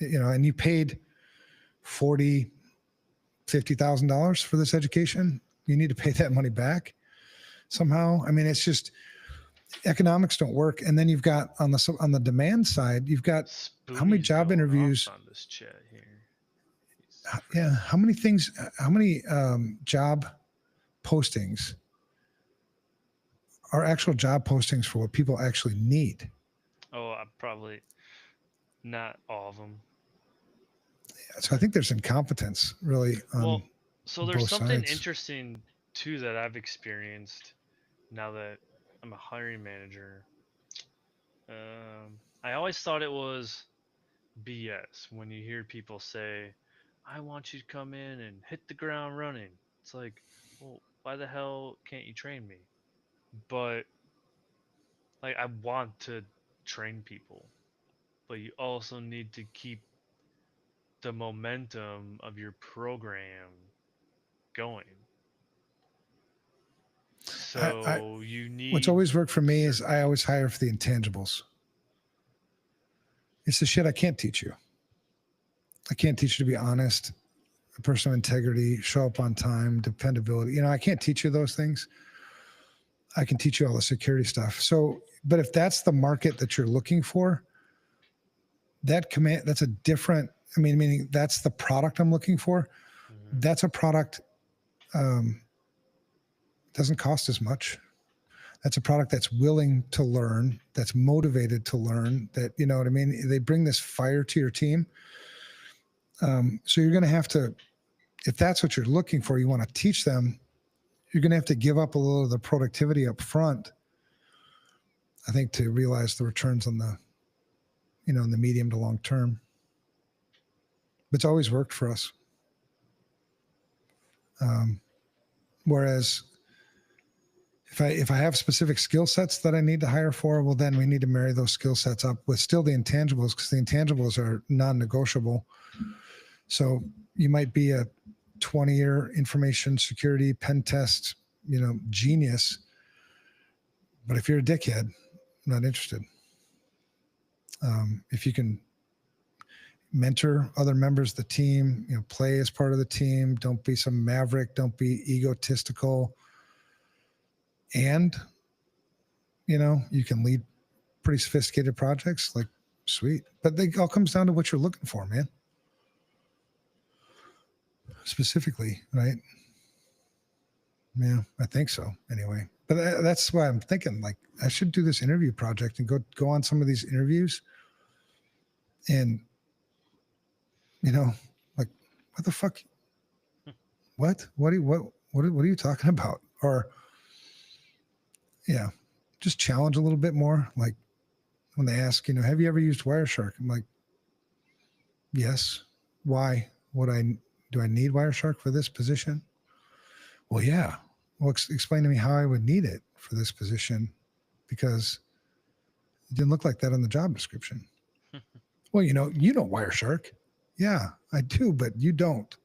and you paid $40,000, $50,000 for this education. You need to pay that money back somehow. I mean, it's just economics don't work. And then you've got on the demand side, you've got how many Spoonie's job going interviews? off on this chat here. Yeah, how many job postings are actual job postings for what people actually need? Oh, I probably not all of them. So I think there's incompetence really on Well, so there's both something sides. interesting too that I've experienced now that I'm a hiring manager. I always thought it was BS when you hear people say, "I want you to come in and hit the ground running." It's like, well, why the hell can't you train me? But like, I want to train people, but you also need to keep the momentum of your program going. I So you what's need always worked for me is certain I always things. hire for the intangibles. It's the shit I can't teach you. I can't teach you to be honest, a person of integrity, show up on time, dependability. You know, I can't teach you those things. I can teach you all the security stuff. So, but if that's the market that you're looking for, that's a different, I mean, meaning that's the product I'm looking for. Mhm. That's a product, um, doesn't cost as much. That's a product that's willing to learn, that's motivated to learn, that, you know what I mean? They bring this fire to your team. So you're going to have to, if that's what you're looking for, you want to teach them, you're going to have to give up a little of the productivity up front, I think, to realize the returns on the, you know, in the medium to long term. But it's always worked for us. Um, whereas if I have specific skill sets that I need to hire for, well, then we need to marry those skill sets up with still the intangibles, because the intangibles are non-negotiable. So you might be a 20-year information security pen test, you know, genius, but if you're a dickhead, I'm not interested. If you can mentor other members of the team, you know, play as part of the team, don't be some maverick, don't be egotistical, and, you know, you can lead pretty sophisticated projects, like, sweet. But it all comes down to what you're looking for, man. Specifically, right? Yeah, I think so. Anyway, but that's why I'm thinking, like, I should do this interview project and go on some of these interviews, and, you know, like, what the fuck? What are you talking about? Or, yeah, just challenge a little bit more. Like, when they ask, you know, have you ever used Wireshark? I'm like, yes. Why? Do I need Wireshark for this position? Well, yeah. Well, explain to me how I would need it for this position, because it didn't look like that on the job description. Well, you know Wireshark. Yeah, I do, but you don't.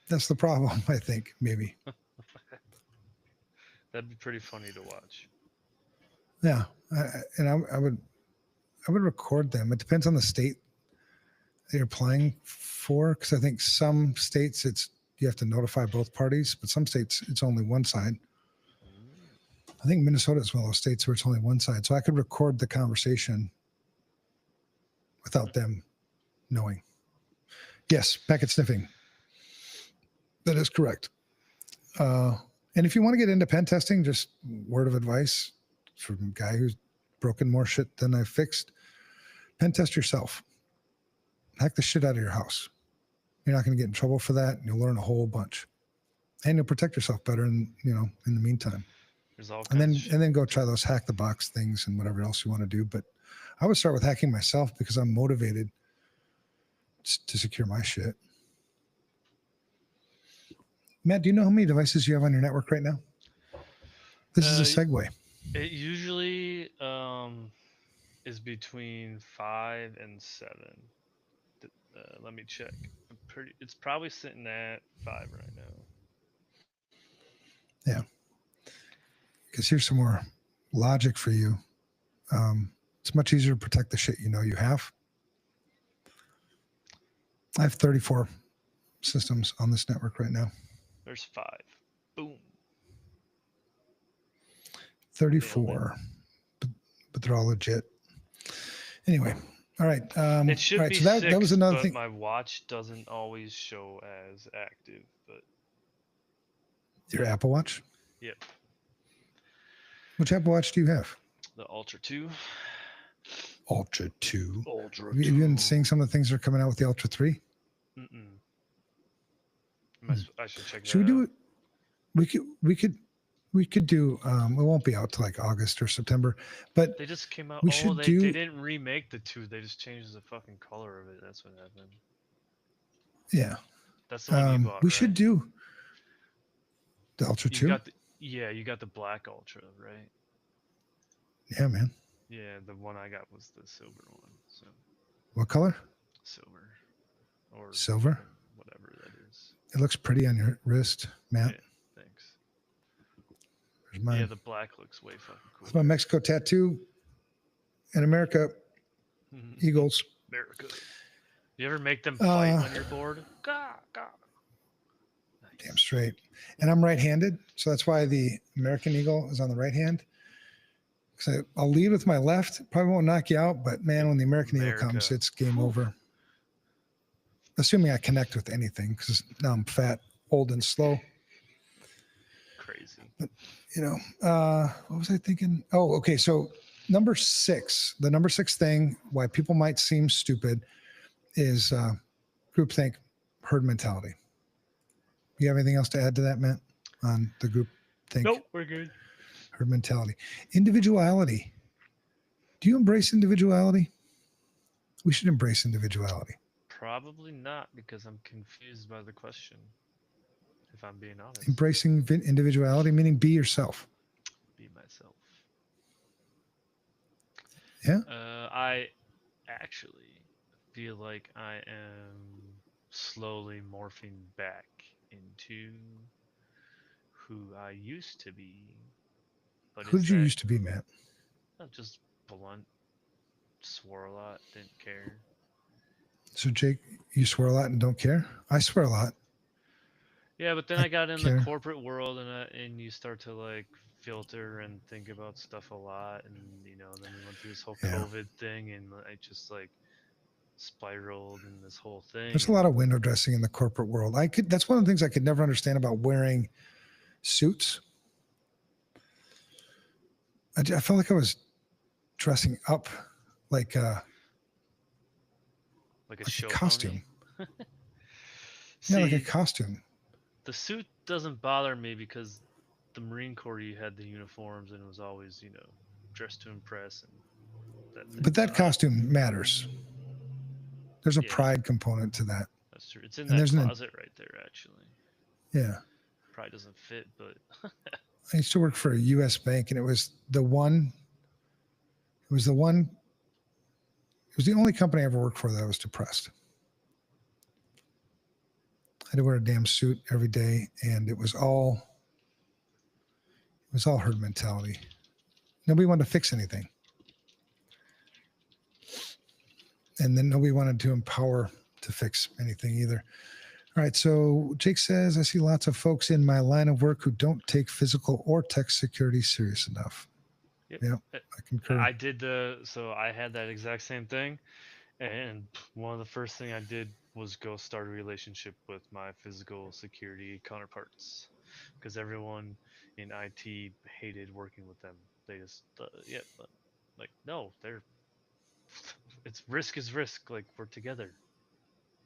That's the problem, I think, maybe. That'd be pretty funny to watch. Yeah. I would record them. It depends on the state that you're applying for, because I think some states you have to notify both parties, but some states it's only one side. Mm. I think Minnesota is one of those states where it's only one side. So I could record the conversation without them knowing. Yes, packet sniffing. That is correct. And if you want to get into pen testing, just word of advice from a guy who's broken more shit than I've fixed: pen test yourself. Hack the shit out of your house. You're not going to get in trouble for that. And you'll learn a whole bunch, and you'll protect yourself better in the meantime. There's all And kinds of shit. then go try those hack the box things and whatever else you want to do. But I would start with hacking myself, because I'm motivated to secure my shit. Matt, do you know how many devices you have on your network right now? This is a segue. It usually is between 5 and 7. Let me check. It's probably sitting at 5 right now. Yeah. Because here's some more logic for you. It's much easier to protect the shit you know you have. I have 34 systems on this network right now. There's 5. Boom. 34, but they're all legit. Anyway, all right. It should all right, be so 6, that was another but thing. my watch doesn't always show as active. But Your Apple Watch? yep, Which Apple Watch do you have? the Ultra 2. Ultra 2. Ultra Have you been 2. seeing some of the things that are coming out with the Ultra 3? Mm-mm. I should check that Should we do out. it? We could do, it won't be out till like August or September, but They just came out. we Oh, should they do, didn't remake the 2. They just changed the fucking color of it. That's what happened. yeah. That's the one you bought, We right? should do, The Ultra You 2? got the you got the black Ultra, right? Yeah, man. Yeah, the one I got was the silver one. So What color? silver or Silver. whatever that is. It looks pretty on your wrist, Matt. Yeah, thanks. There's Yeah, mine. the black looks way fucking That's my cooler. Mexico tattoo. In America, Eagles. America. You ever make them fight Uh, when you're bored? Gah, gah. damn Nice. straight. And I'm right-handed, so that's why the American Eagle is on the right hand. Because I'll lead with my left. Probably won't knock you out, but man, when the American Eagle comes, America. it's game Whew. over. Assuming I connect with anything, because now I'm fat, old, and slow. Crazy. You know, what was I thinking? Oh, okay. So the number 6 thing why people might seem stupid is groupthink, herd mentality. You have anything else to add to that, Matt, on the group think, Nope, we're good. herd mentality? Individuality. Do you embrace individuality? We should embrace individuality. Probably not because I'm confused by the question. If I'm being honest. Embracing individuality, meaning be yourself. Be myself. Yeah. I actually feel like I am slowly morphing back into who I used to be. But Who is did you that used to be, Matt? just blunt? Swore a lot, didn't care. So, Jake, you swear a lot and don't care? I swear a lot. Yeah, but then I I got in care. the corporate world, and you start to like filter and think about stuff a lot, and then we went through this whole Yeah. COVID thing, and I just like spiraled in this whole thing. There's a lot of window dressing in the corporate world. That's one of the things I could never understand about wearing suits. I felt like I was dressing up like a show costume. pony. Yeah, like a See, costume. the suit doesn't bother me because the Marine Corps, you had the uniforms, and it was always dressed to impress and that thing. But that So costume matters. There's a yeah, pride component to that. that's true. It's in And that there's closet right there, actually. Yeah. Probably doesn't fit, but I used to work for a U.S. bank, and it was the only company I ever worked for that I was depressed. I had to wear a damn suit every day, and it was all herd mentality. Nobody wanted to fix anything. And then nobody wanted to empower to fix anything either. All right. So Jake says, I see lots of folks in my line of work who don't take physical or tech security serious enough. yep. Yeah, I concur. I did so I had that exact same thing, and one of the first thing I did was go start a relationship with my physical security counterparts, because everyone in IT hated working with them. They just but, like no, they're it's risk is risk. Like we're together,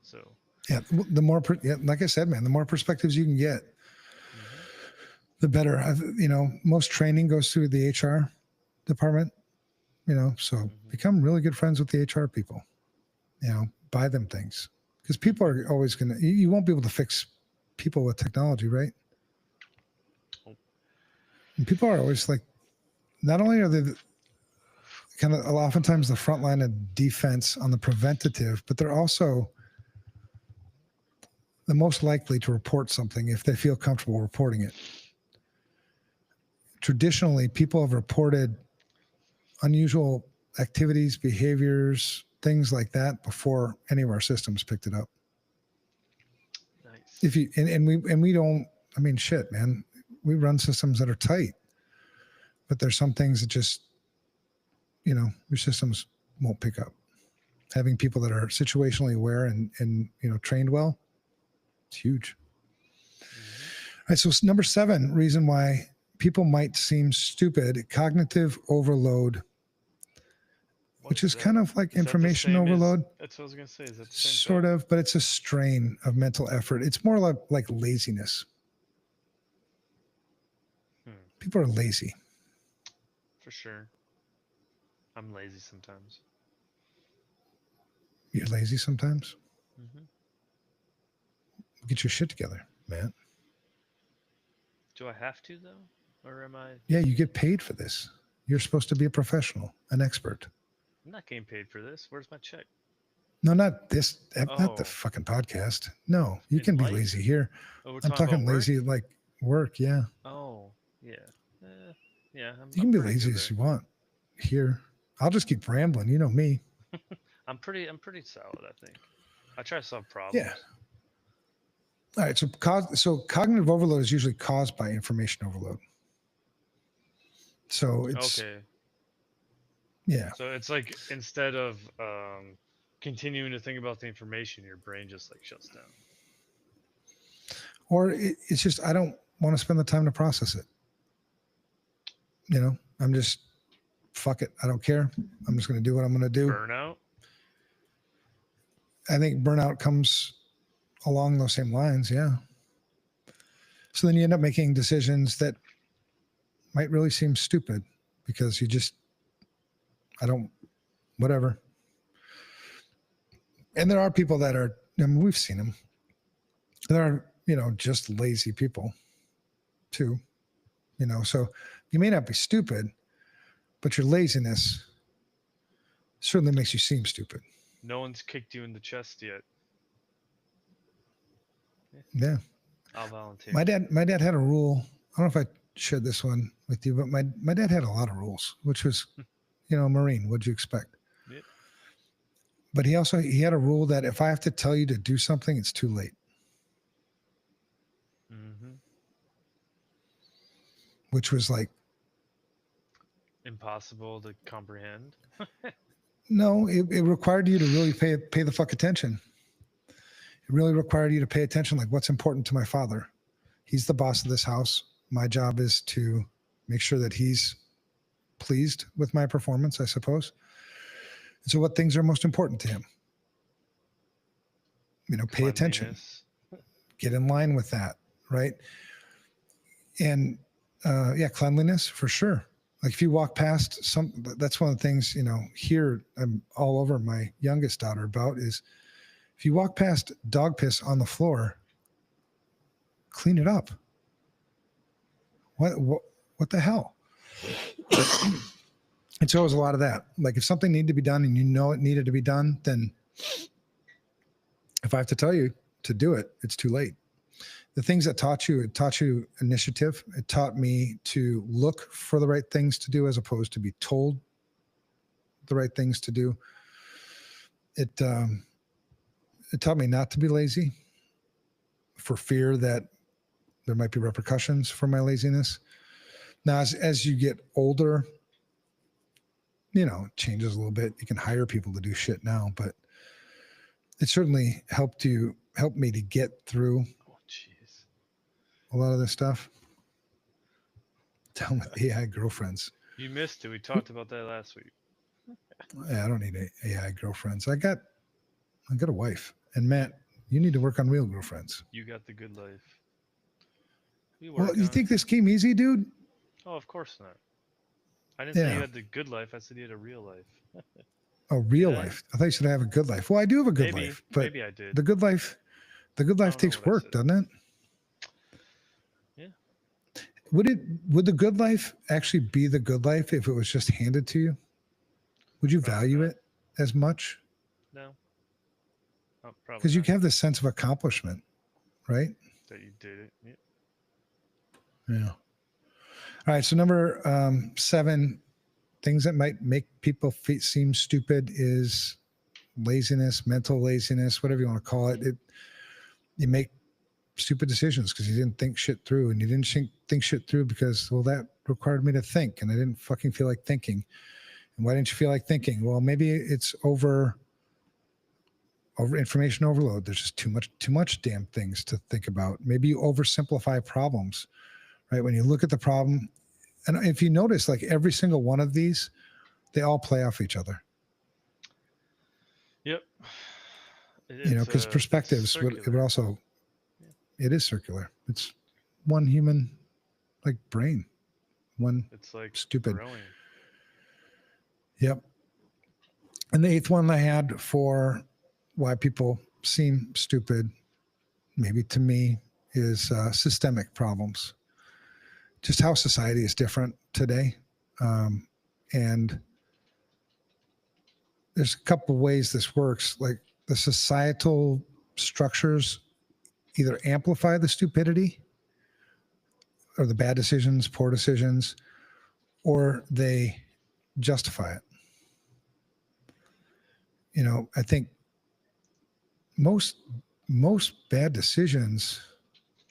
so Yeah, like I said, man, the more perspectives you can get, the better. Most training goes through the HR department. So become really good friends with the HR people. Buy them things, because people are always gonna. You won't be able to fix people with technology, right? And people are always like, not only are they kind of oftentimes the front line of defense on the preventative, but they're also the most likely to report something if they feel comfortable reporting it. Traditionally, people have reported unusual activities, behaviors, things like that before any of our systems picked it up. nice. If you and we don't, I mean, shit, man, we run systems that are tight, but there's some things that just, your systems won't pick up. Having people that are situationally aware and trained well, it's huge. All right, so number 7 reason why people might seem stupid: cognitive overload, which is kind of like information overload. That's what I was gonna say. Is that the same Sort of, but it's a strain of mental effort. It's more like laziness. People are lazy. For sure. I'm lazy sometimes. You're lazy sometimes. Mm-hmm. Get your shit together, man. Do I have to though, or am I? Yeah, you get paid for this. You're supposed to be a professional, an expert. I'm not getting paid for this. Where's my check? No, not this, not the Oh, fucking podcast. No, you in can be life? lazy here. Oh, we're I'm talking about talking work. lazy like work. Yeah, Oh, yeah. Yeah, I'm, you I'm can be pretty lazy good as there. you want here. I'll just keep rambling. You know me. I'm pretty solid, I think. I try to solve Yeah. problems. All right. So cognitive overload is usually caused by information overload. So it's Okay. yeah, So it's like instead of continuing to think about the information, your brain just like shuts down. or it's just I don't want to spend the time to process it. You know, I'm just fuck it. I don't care. I'm just going to do what I'm going to do. Burnout? I think burnout comes along those same lines. Yeah. So then you end up making decisions that might really seem stupid because you just, I don't, whatever. And there are people that are, I mean, we've seen them. There are, just lazy people too, so you may not be stupid, but your laziness certainly makes you seem stupid. No one's kicked you in the chest yet. Yeah. I'll volunteer. My dad had a rule. I don't know if I shared this one with you, but my dad had a lot of rules, which was, a Marine. What'd you expect? Yep. But he had a rule that if I have to tell you to do something, it's too late. Mm-hmm. Which was like, Impossible to comprehend. no, it required you to really pay the fuck attention. It really required you to pay attention, like what's important to my father. He's the boss of this house. My job is to make sure that he's pleased with my performance, I suppose. And so what things are most important to him? Pay attention, get in line with that. Right. And cleanliness for sure. Like if you walk past that's one of the things, here I'm all over my youngest daughter about is if you walk past dog piss on the floor, clean it up. What the hell? And so it was a lot of that. Like if something needed to be done and it needed to be done, then if I have to tell you to do it, it's too late. The things that it taught you initiative. It taught me to look for the right things to do as opposed to be told the right things to do. It taught me not to be lazy for fear that there might be repercussions for my laziness. Now, as you get older, it changes a little bit. You can hire people to do shit now, but it certainly helped me to get through a lot of this stuff. Down with AI girlfriends. You missed it. We talked about that last week. Yeah, I don't need AI girlfriends. I got a wife. And Matt, you need to work on real girlfriends. You got the good life. Well, you think this came easy, dude? Oh, of course not. I didn't say you had the good life. I said you had a real life. Oh, real life. I thought you said I have a good life. Well, I do have a good life, but maybe I did. The good life takes work, doesn't it? Yeah. Would the good life actually be the good life if it was just handed to you? Would you value it as much? No. Probably because you have this sense of accomplishment, right? That you did it. Yeah. Yeah. All right. So number 7, things that might make people seem stupid is laziness, mental laziness, whatever you want to call it. You make stupid decisions because you didn't think shit through, and you didn't think shit through because, well, that required me to think, and I didn't fucking feel like thinking. And why didn't you feel like thinking? Well, maybe it's over information overload. There's just too much damn things to think about. Maybe you oversimplify problems, right? When you look at the problem, and if you notice, like every single one of these, they all play off each other. Yep. Because perspectives would also, it is circular. It's one human, like brain, one it's like stupid. Growing. Yep. And the 8th one I had for why people seem stupid, maybe to me, is systemic problems. just how society is different today. And there's a couple of ways this works. Like the societal structures either amplify the stupidity or the bad decisions, poor decisions, or they justify it. You know, I think most bad decisions,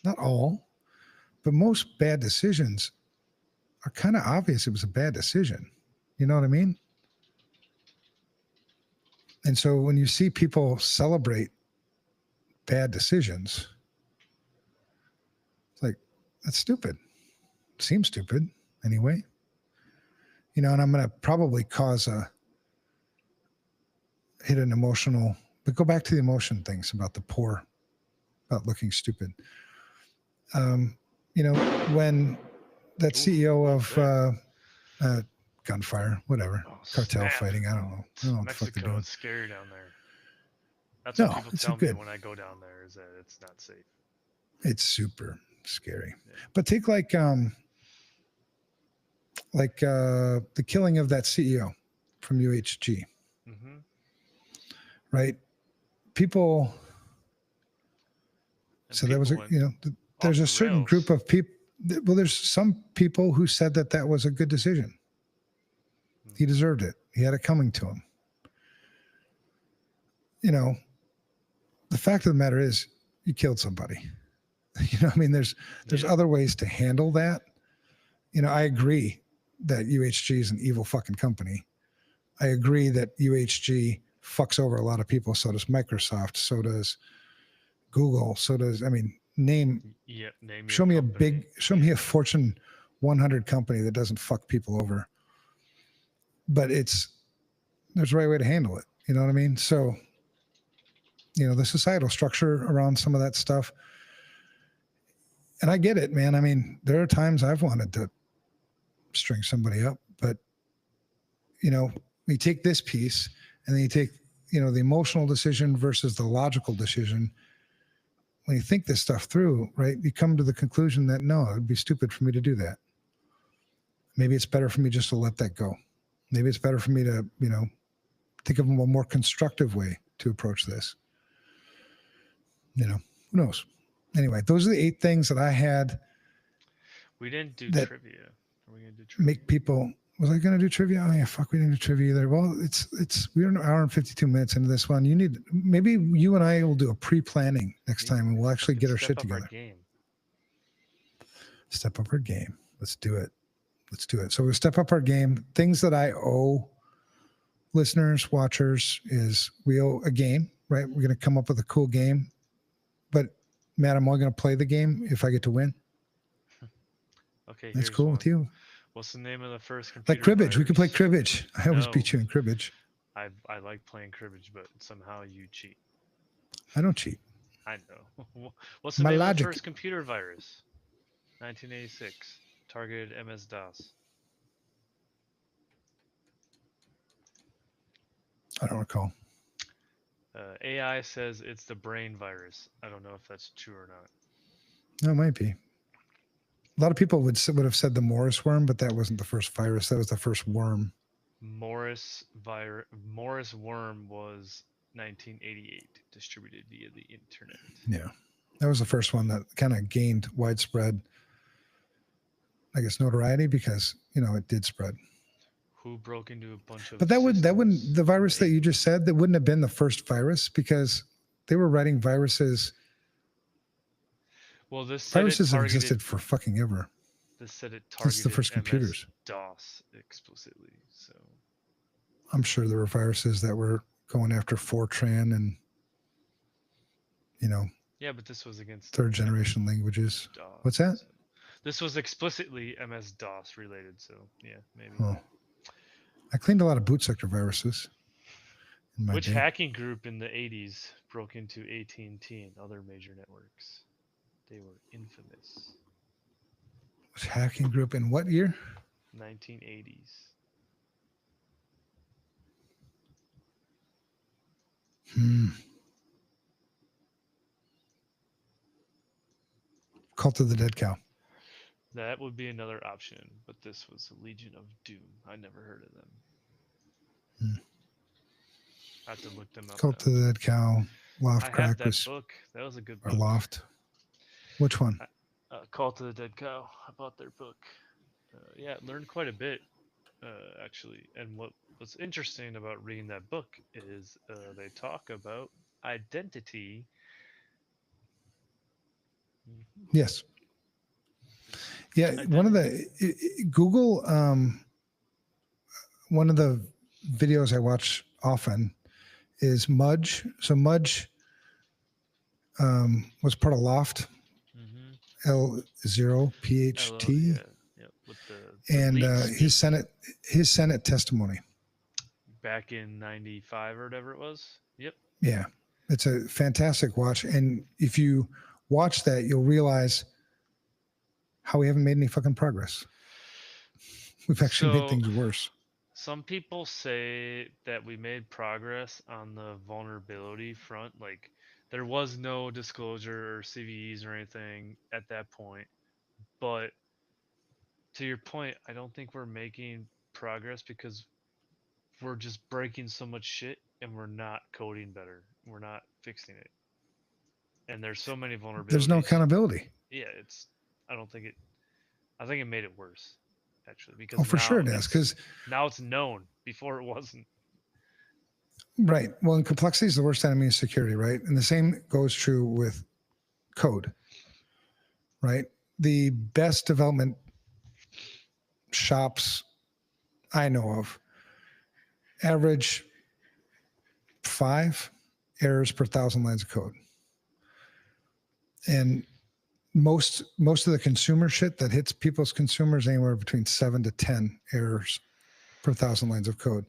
not all, but most bad decisions are kind of obvious it was a bad decision. You know what I mean? And so when you see people celebrate bad decisions, it's like, that's stupid. It seems stupid anyway. You know, and I'm going to probably hit an emotional, but go back to the emotion things about the poor, about looking stupid. You know, when that CEO of gunfire, whatever, cartel snap. fighting, I don't know what the fuck they're Mexico, doing. it's scary down there. That's No, what people it's tell me good. when I go down there, is that it's not safe. It's super scary. Yeah. But take like the killing of that CEO from UHG, Mm-hmm. right? People. And So there was people a, went there's off a the certain rails. group of people. Well, there's some people who said that was a good decision. He deserved it. He had it coming to him. You know, the fact of the matter is, you killed somebody. You know, I mean, there's other ways to handle that. You know, I agree that UHG is an evil fucking company. I agree that UHG fucks over a lot of people. So does Microsoft. So does Google. So does, I mean, show me a Fortune 100 company that doesn't fuck people over. But there's a right way to handle it. You know what I mean? So, you know, the societal structure around some of that stuff. And I get it, man. I mean, there are times I've wanted to string somebody up, but, you know, you take this piece and then you take, you know, the emotional decision versus the logical decision. When you think this stuff through, right, you come to the conclusion that no, it would be stupid for me to do that. Maybe it's better for me just to let that go. Maybe it's better for me to, you know, think of a more constructive way to approach this. You know, who knows? Anyway, those are the 8 things that I had. We didn't do trivia. Are we going to do trivia? Make people, was I going to do trivia? Oh yeah, fuck, we didn't do trivia either. Well, we're an hour and 52 minutes into this one. Maybe you and I will do a pre-planning next time and we'll actually get our shit together. Step up our game. Let's do it. So we'll step up our game. Things that I owe listeners, watchers, is we owe a game, right? We're going to come up with a cool game. But Matt, I'm only going to play the game if I get to win. Okay, that's cool with you. What's the name of the first computer? Like cribbage. Virus? We can play cribbage. I always beat you in cribbage. I like playing cribbage, but somehow you cheat. I don't cheat. I know. What's the name of the first computer virus? 1986. Targeted MS-DOS. I don't recall. AI says it's the brain virus. I don't know if that's true or not. No, it might be. A lot of people would have said the Morris worm, but that wasn't the first virus. That was the first worm. Morris worm was 1988, distributed via the internet. Yeah, that was the first one that kind of gained widespread, I guess, notoriety because, you know, it did spread. Who broke into a bunch of But that wouldn't the virus that you just said, that wouldn't have been the first virus because they were writing viruses. Well, viruses have existed for fucking ever. This said it targeted since the first computers. MS-DOS explicitly. So I'm sure there were viruses that were going after Fortran and, you know. Yeah, but this was against third generation languages. DOS. What's that? So this was explicitly MS-DOS related. So yeah, maybe. Oh. I cleaned a lot of boot sector viruses. Which hacking group in the 80s broke into AT&T and other major networks? They were infamous. Which hacking group in what year? 1980s. Cult of the Dead Cow. That would be another option, but this was a Legion of Doom. I never heard of them. Hmm. I have to look them up Cult now. of the Dead Cow, I Loft have Crack that was, book. That was a good or book. Loft. Which one? Call to the Dead Cow. I bought their book. Yeah, learned quite a bit actually. And what's interesting about reading that book is they talk about identity. Mhm. Yes. Yeah. One of Identity. the Google, one of the videos I watch often is Mudge. So Mudge was part of Loft, Mm-hmm. L0 Hello, PHT, yeah, yeah. With the and leak speaking his Senate testimony. back in '95 or whatever it was. Yep. Yeah, it's a fantastic watch, and if you watch that, you'll realize how we haven't made any fucking progress. We've actually made So things worse. some people say that we made progress on the vulnerability front. Like there was no disclosure or CVEs or anything at that point. But to your point, I don't think we're making progress because we're just breaking so much shit and we're not coding better. We're not fixing it. And there's so many There's no vulnerabilities. accountability. Yeah, it's I don't think it I think it made it worse actually Oh, because for sure it does. Because now it's known before it wasn't. right, well, and complexity is the worst enemy of security, right? And the same goes true with code, right? The best development shops I know of average 5 errors per 1,000 lines of code, and most of the consumer shit that hits people's consumers anywhere between 7 to 10 errors per 1,000 lines of code.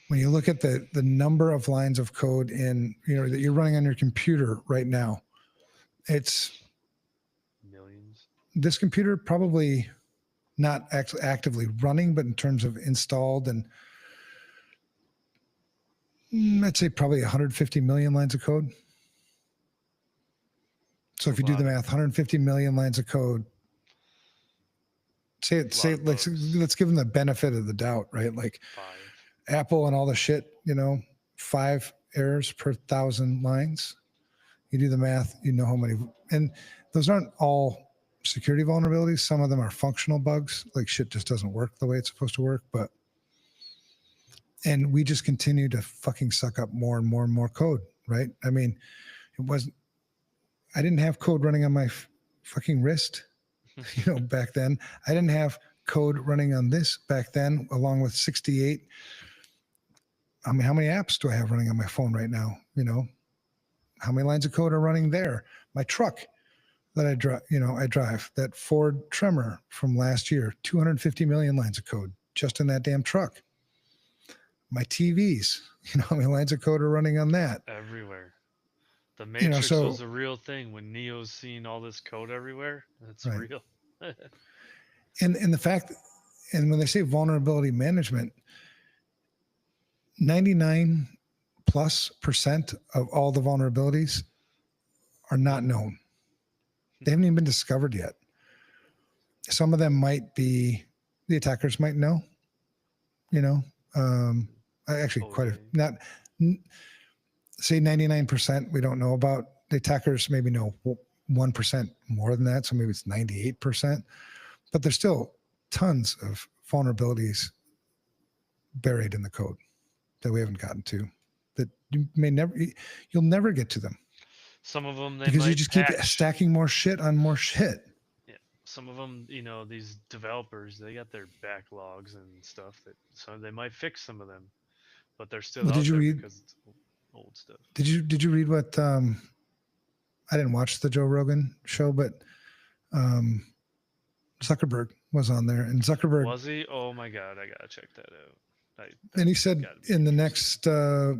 When you look at the number of lines of code in that you're running on your computer right now, it's Millions. this computer probably not actively running, but in terms of installed and I'd say probably 150 million lines of code. It's So a if you do the lot of math, 150 million lines of code. it's a lot of bugs. Let's give them the benefit of the doubt, right? Like 5. Apple and all the shit, 5 errors per 1,000 lines. You do the math, you know how many, and those aren't all security vulnerabilities. Some of them are functional bugs, like shit just doesn't work the way it's supposed to work. And we just continue to fucking suck up more and more and more code, right? I mean, I didn't have code running on my fucking wrist, back then. I didn't have code running on this back then, along with 68. I mean, how many apps do I have running on my phone right now? How many lines of code are running there? My truck that I drive, that Ford Tremor from last year, 250 million lines of code just in that damn truck. My TVs, how many lines of code are running on that? Everywhere. The Matrix So was a real thing when Neo's seeing all this code everywhere. That's right. real. And the fact, and when they say vulnerability management, 99+% of all the vulnerabilities are not known. They haven't even been discovered yet. Some of them might be, the attackers might know, actually quite a, Totally. not say 99% we don't know about. The attackers maybe know 1% more than that. So maybe it's 98%, but there's still tons of vulnerabilities buried in the code that we haven't gotten to, that you'll never get to them Some of them they because you might just keep patch. stacking more shit on more shit. Yeah. Some of them, these developers, they got their backlogs and stuff that so they might fix some of them, but they're still Well, out there because it's old stuff. did you read what, I didn't watch the Joe Rogan show, but, um, Zuckerberg was on there, and Zuckerberg, Was he? Oh my god, I gotta check that out. and he That's said gotta be in the interesting. next,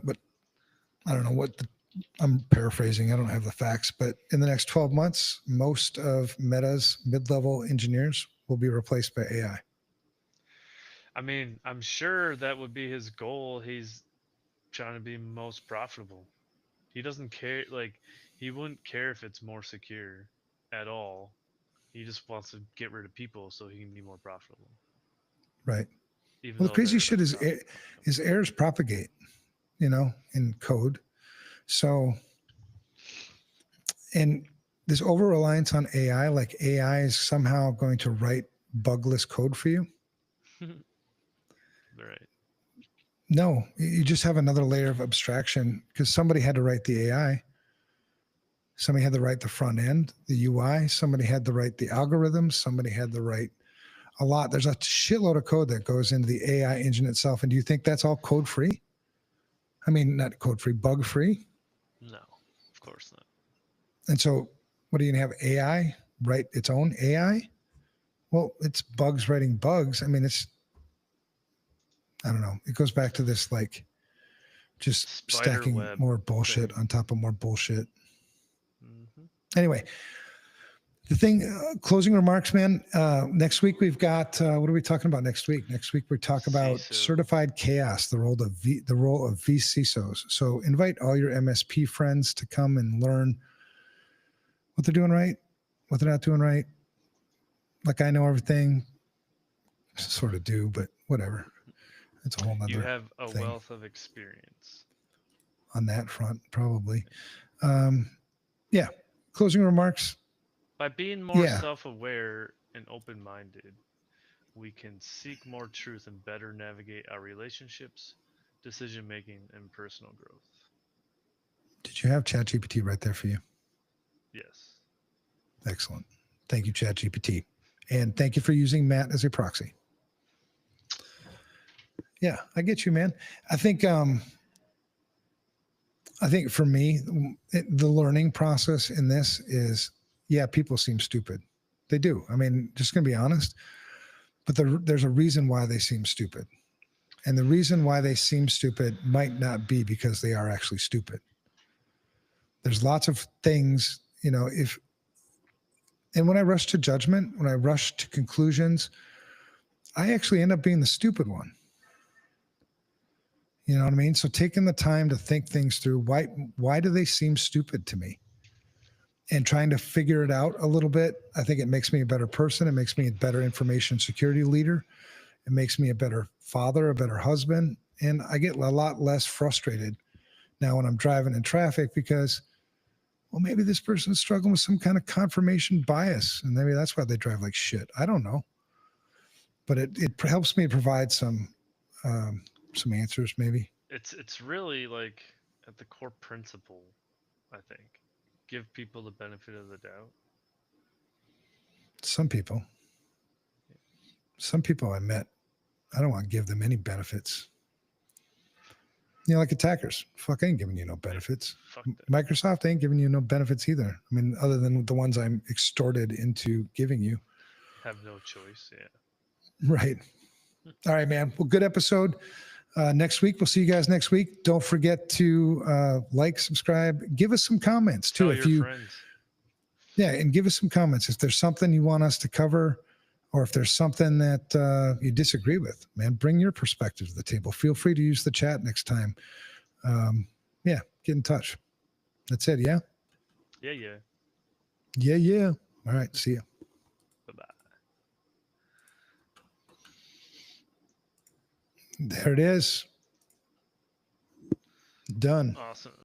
but I don't know I'm paraphrasing. I don't have the facts, but in the next 12 months, most of Meta's mid-level engineers will be replaced by AI. I mean, I'm sure that would be his goal. He's trying to be most profitable. He doesn't care. Like, he wouldn't care if it's more secure at all. He just wants to get rid of people so he can be more profitable. Right. Even Well, the though crazy they're shit is errors propagate, in code. So, and this over reliance on AI, like AI is somehow going to write bugless code for you. Right. No, you just have another layer of abstraction because somebody had to write the AI. Somebody had to write the front end, the UI. Somebody had to write the algorithms. Somebody had to write a lot. There's a shitload of code that goes into the AI engine itself. And do you think that's all code free? I mean, not code free, bug free. No, of course not. And so what are you going to have AI write its own AI? Well, it's bugs writing bugs. I mean, I don't know. It goes back to this, like, just Spider stacking web more bullshit thing. on top of more bullshit. Mm-hmm. Anyway, the thing, closing remarks, man. Next week we've got, what are we talking about next week? Next week we talk about CISO. certified chaos, the role of vCISOs. So invite all your MSP friends to come and learn what they're doing right, what they're not doing right. Like, I know everything, sort of do, but whatever. It's a whole nother You have a thing wealth of experience. on that front, probably. Yeah. Closing remarks. By being more Yeah. self-aware and open-minded, we can seek more truth and better navigate our relationships, decision-making, and personal growth. Did you have ChatGPT right there for you? Yes. Excellent. Thank you, ChatGPT. And thank you for using Matt as a proxy. Yeah, I get you, man. I think for me, the learning process in this is, yeah, people seem stupid. They do. I mean, just going to be honest, but there's a reason why they seem stupid. And the reason why they seem stupid might not be because they are actually stupid. There's lots of things, and when I rush to judgment, when I rush to conclusions, I actually end up being the stupid one. You know what I mean? So taking the time to think things through, why do they seem stupid to me? And trying to figure it out a little bit, I think it makes me a better person. It makes me a better information security leader. It makes me a better father, a better husband. And I get a lot less frustrated now when I'm driving in traffic because, well, maybe this person's struggling with some kind of confirmation bias. And maybe that's why they drive like shit. I don't know. But it helps me provide some answers, maybe. It's really like at the core principle, I think. Give people the benefit of the doubt. Some people I met, I don't want to give them any benefits. Like attackers. Fuck, I ain't giving you no benefits. Fuck that. Microsoft ain't giving you no benefits either. I mean, other than the ones I'm extorted into giving you. Have no choice, yeah. Right. All right, man. Well, good episode. Next week, we'll see you guys next week. Don't forget to like, subscribe, give us some comments too. Tell your friends. Yeah, and give us some comments if there's something you want us to cover, or if there's something that you disagree with. Man, bring your perspective to the table. Feel free to use the chat next time. Yeah, get in touch. That's it. Yeah. Yeah. Yeah. All right. See you. Bye-bye. There it is. Done. Awesome.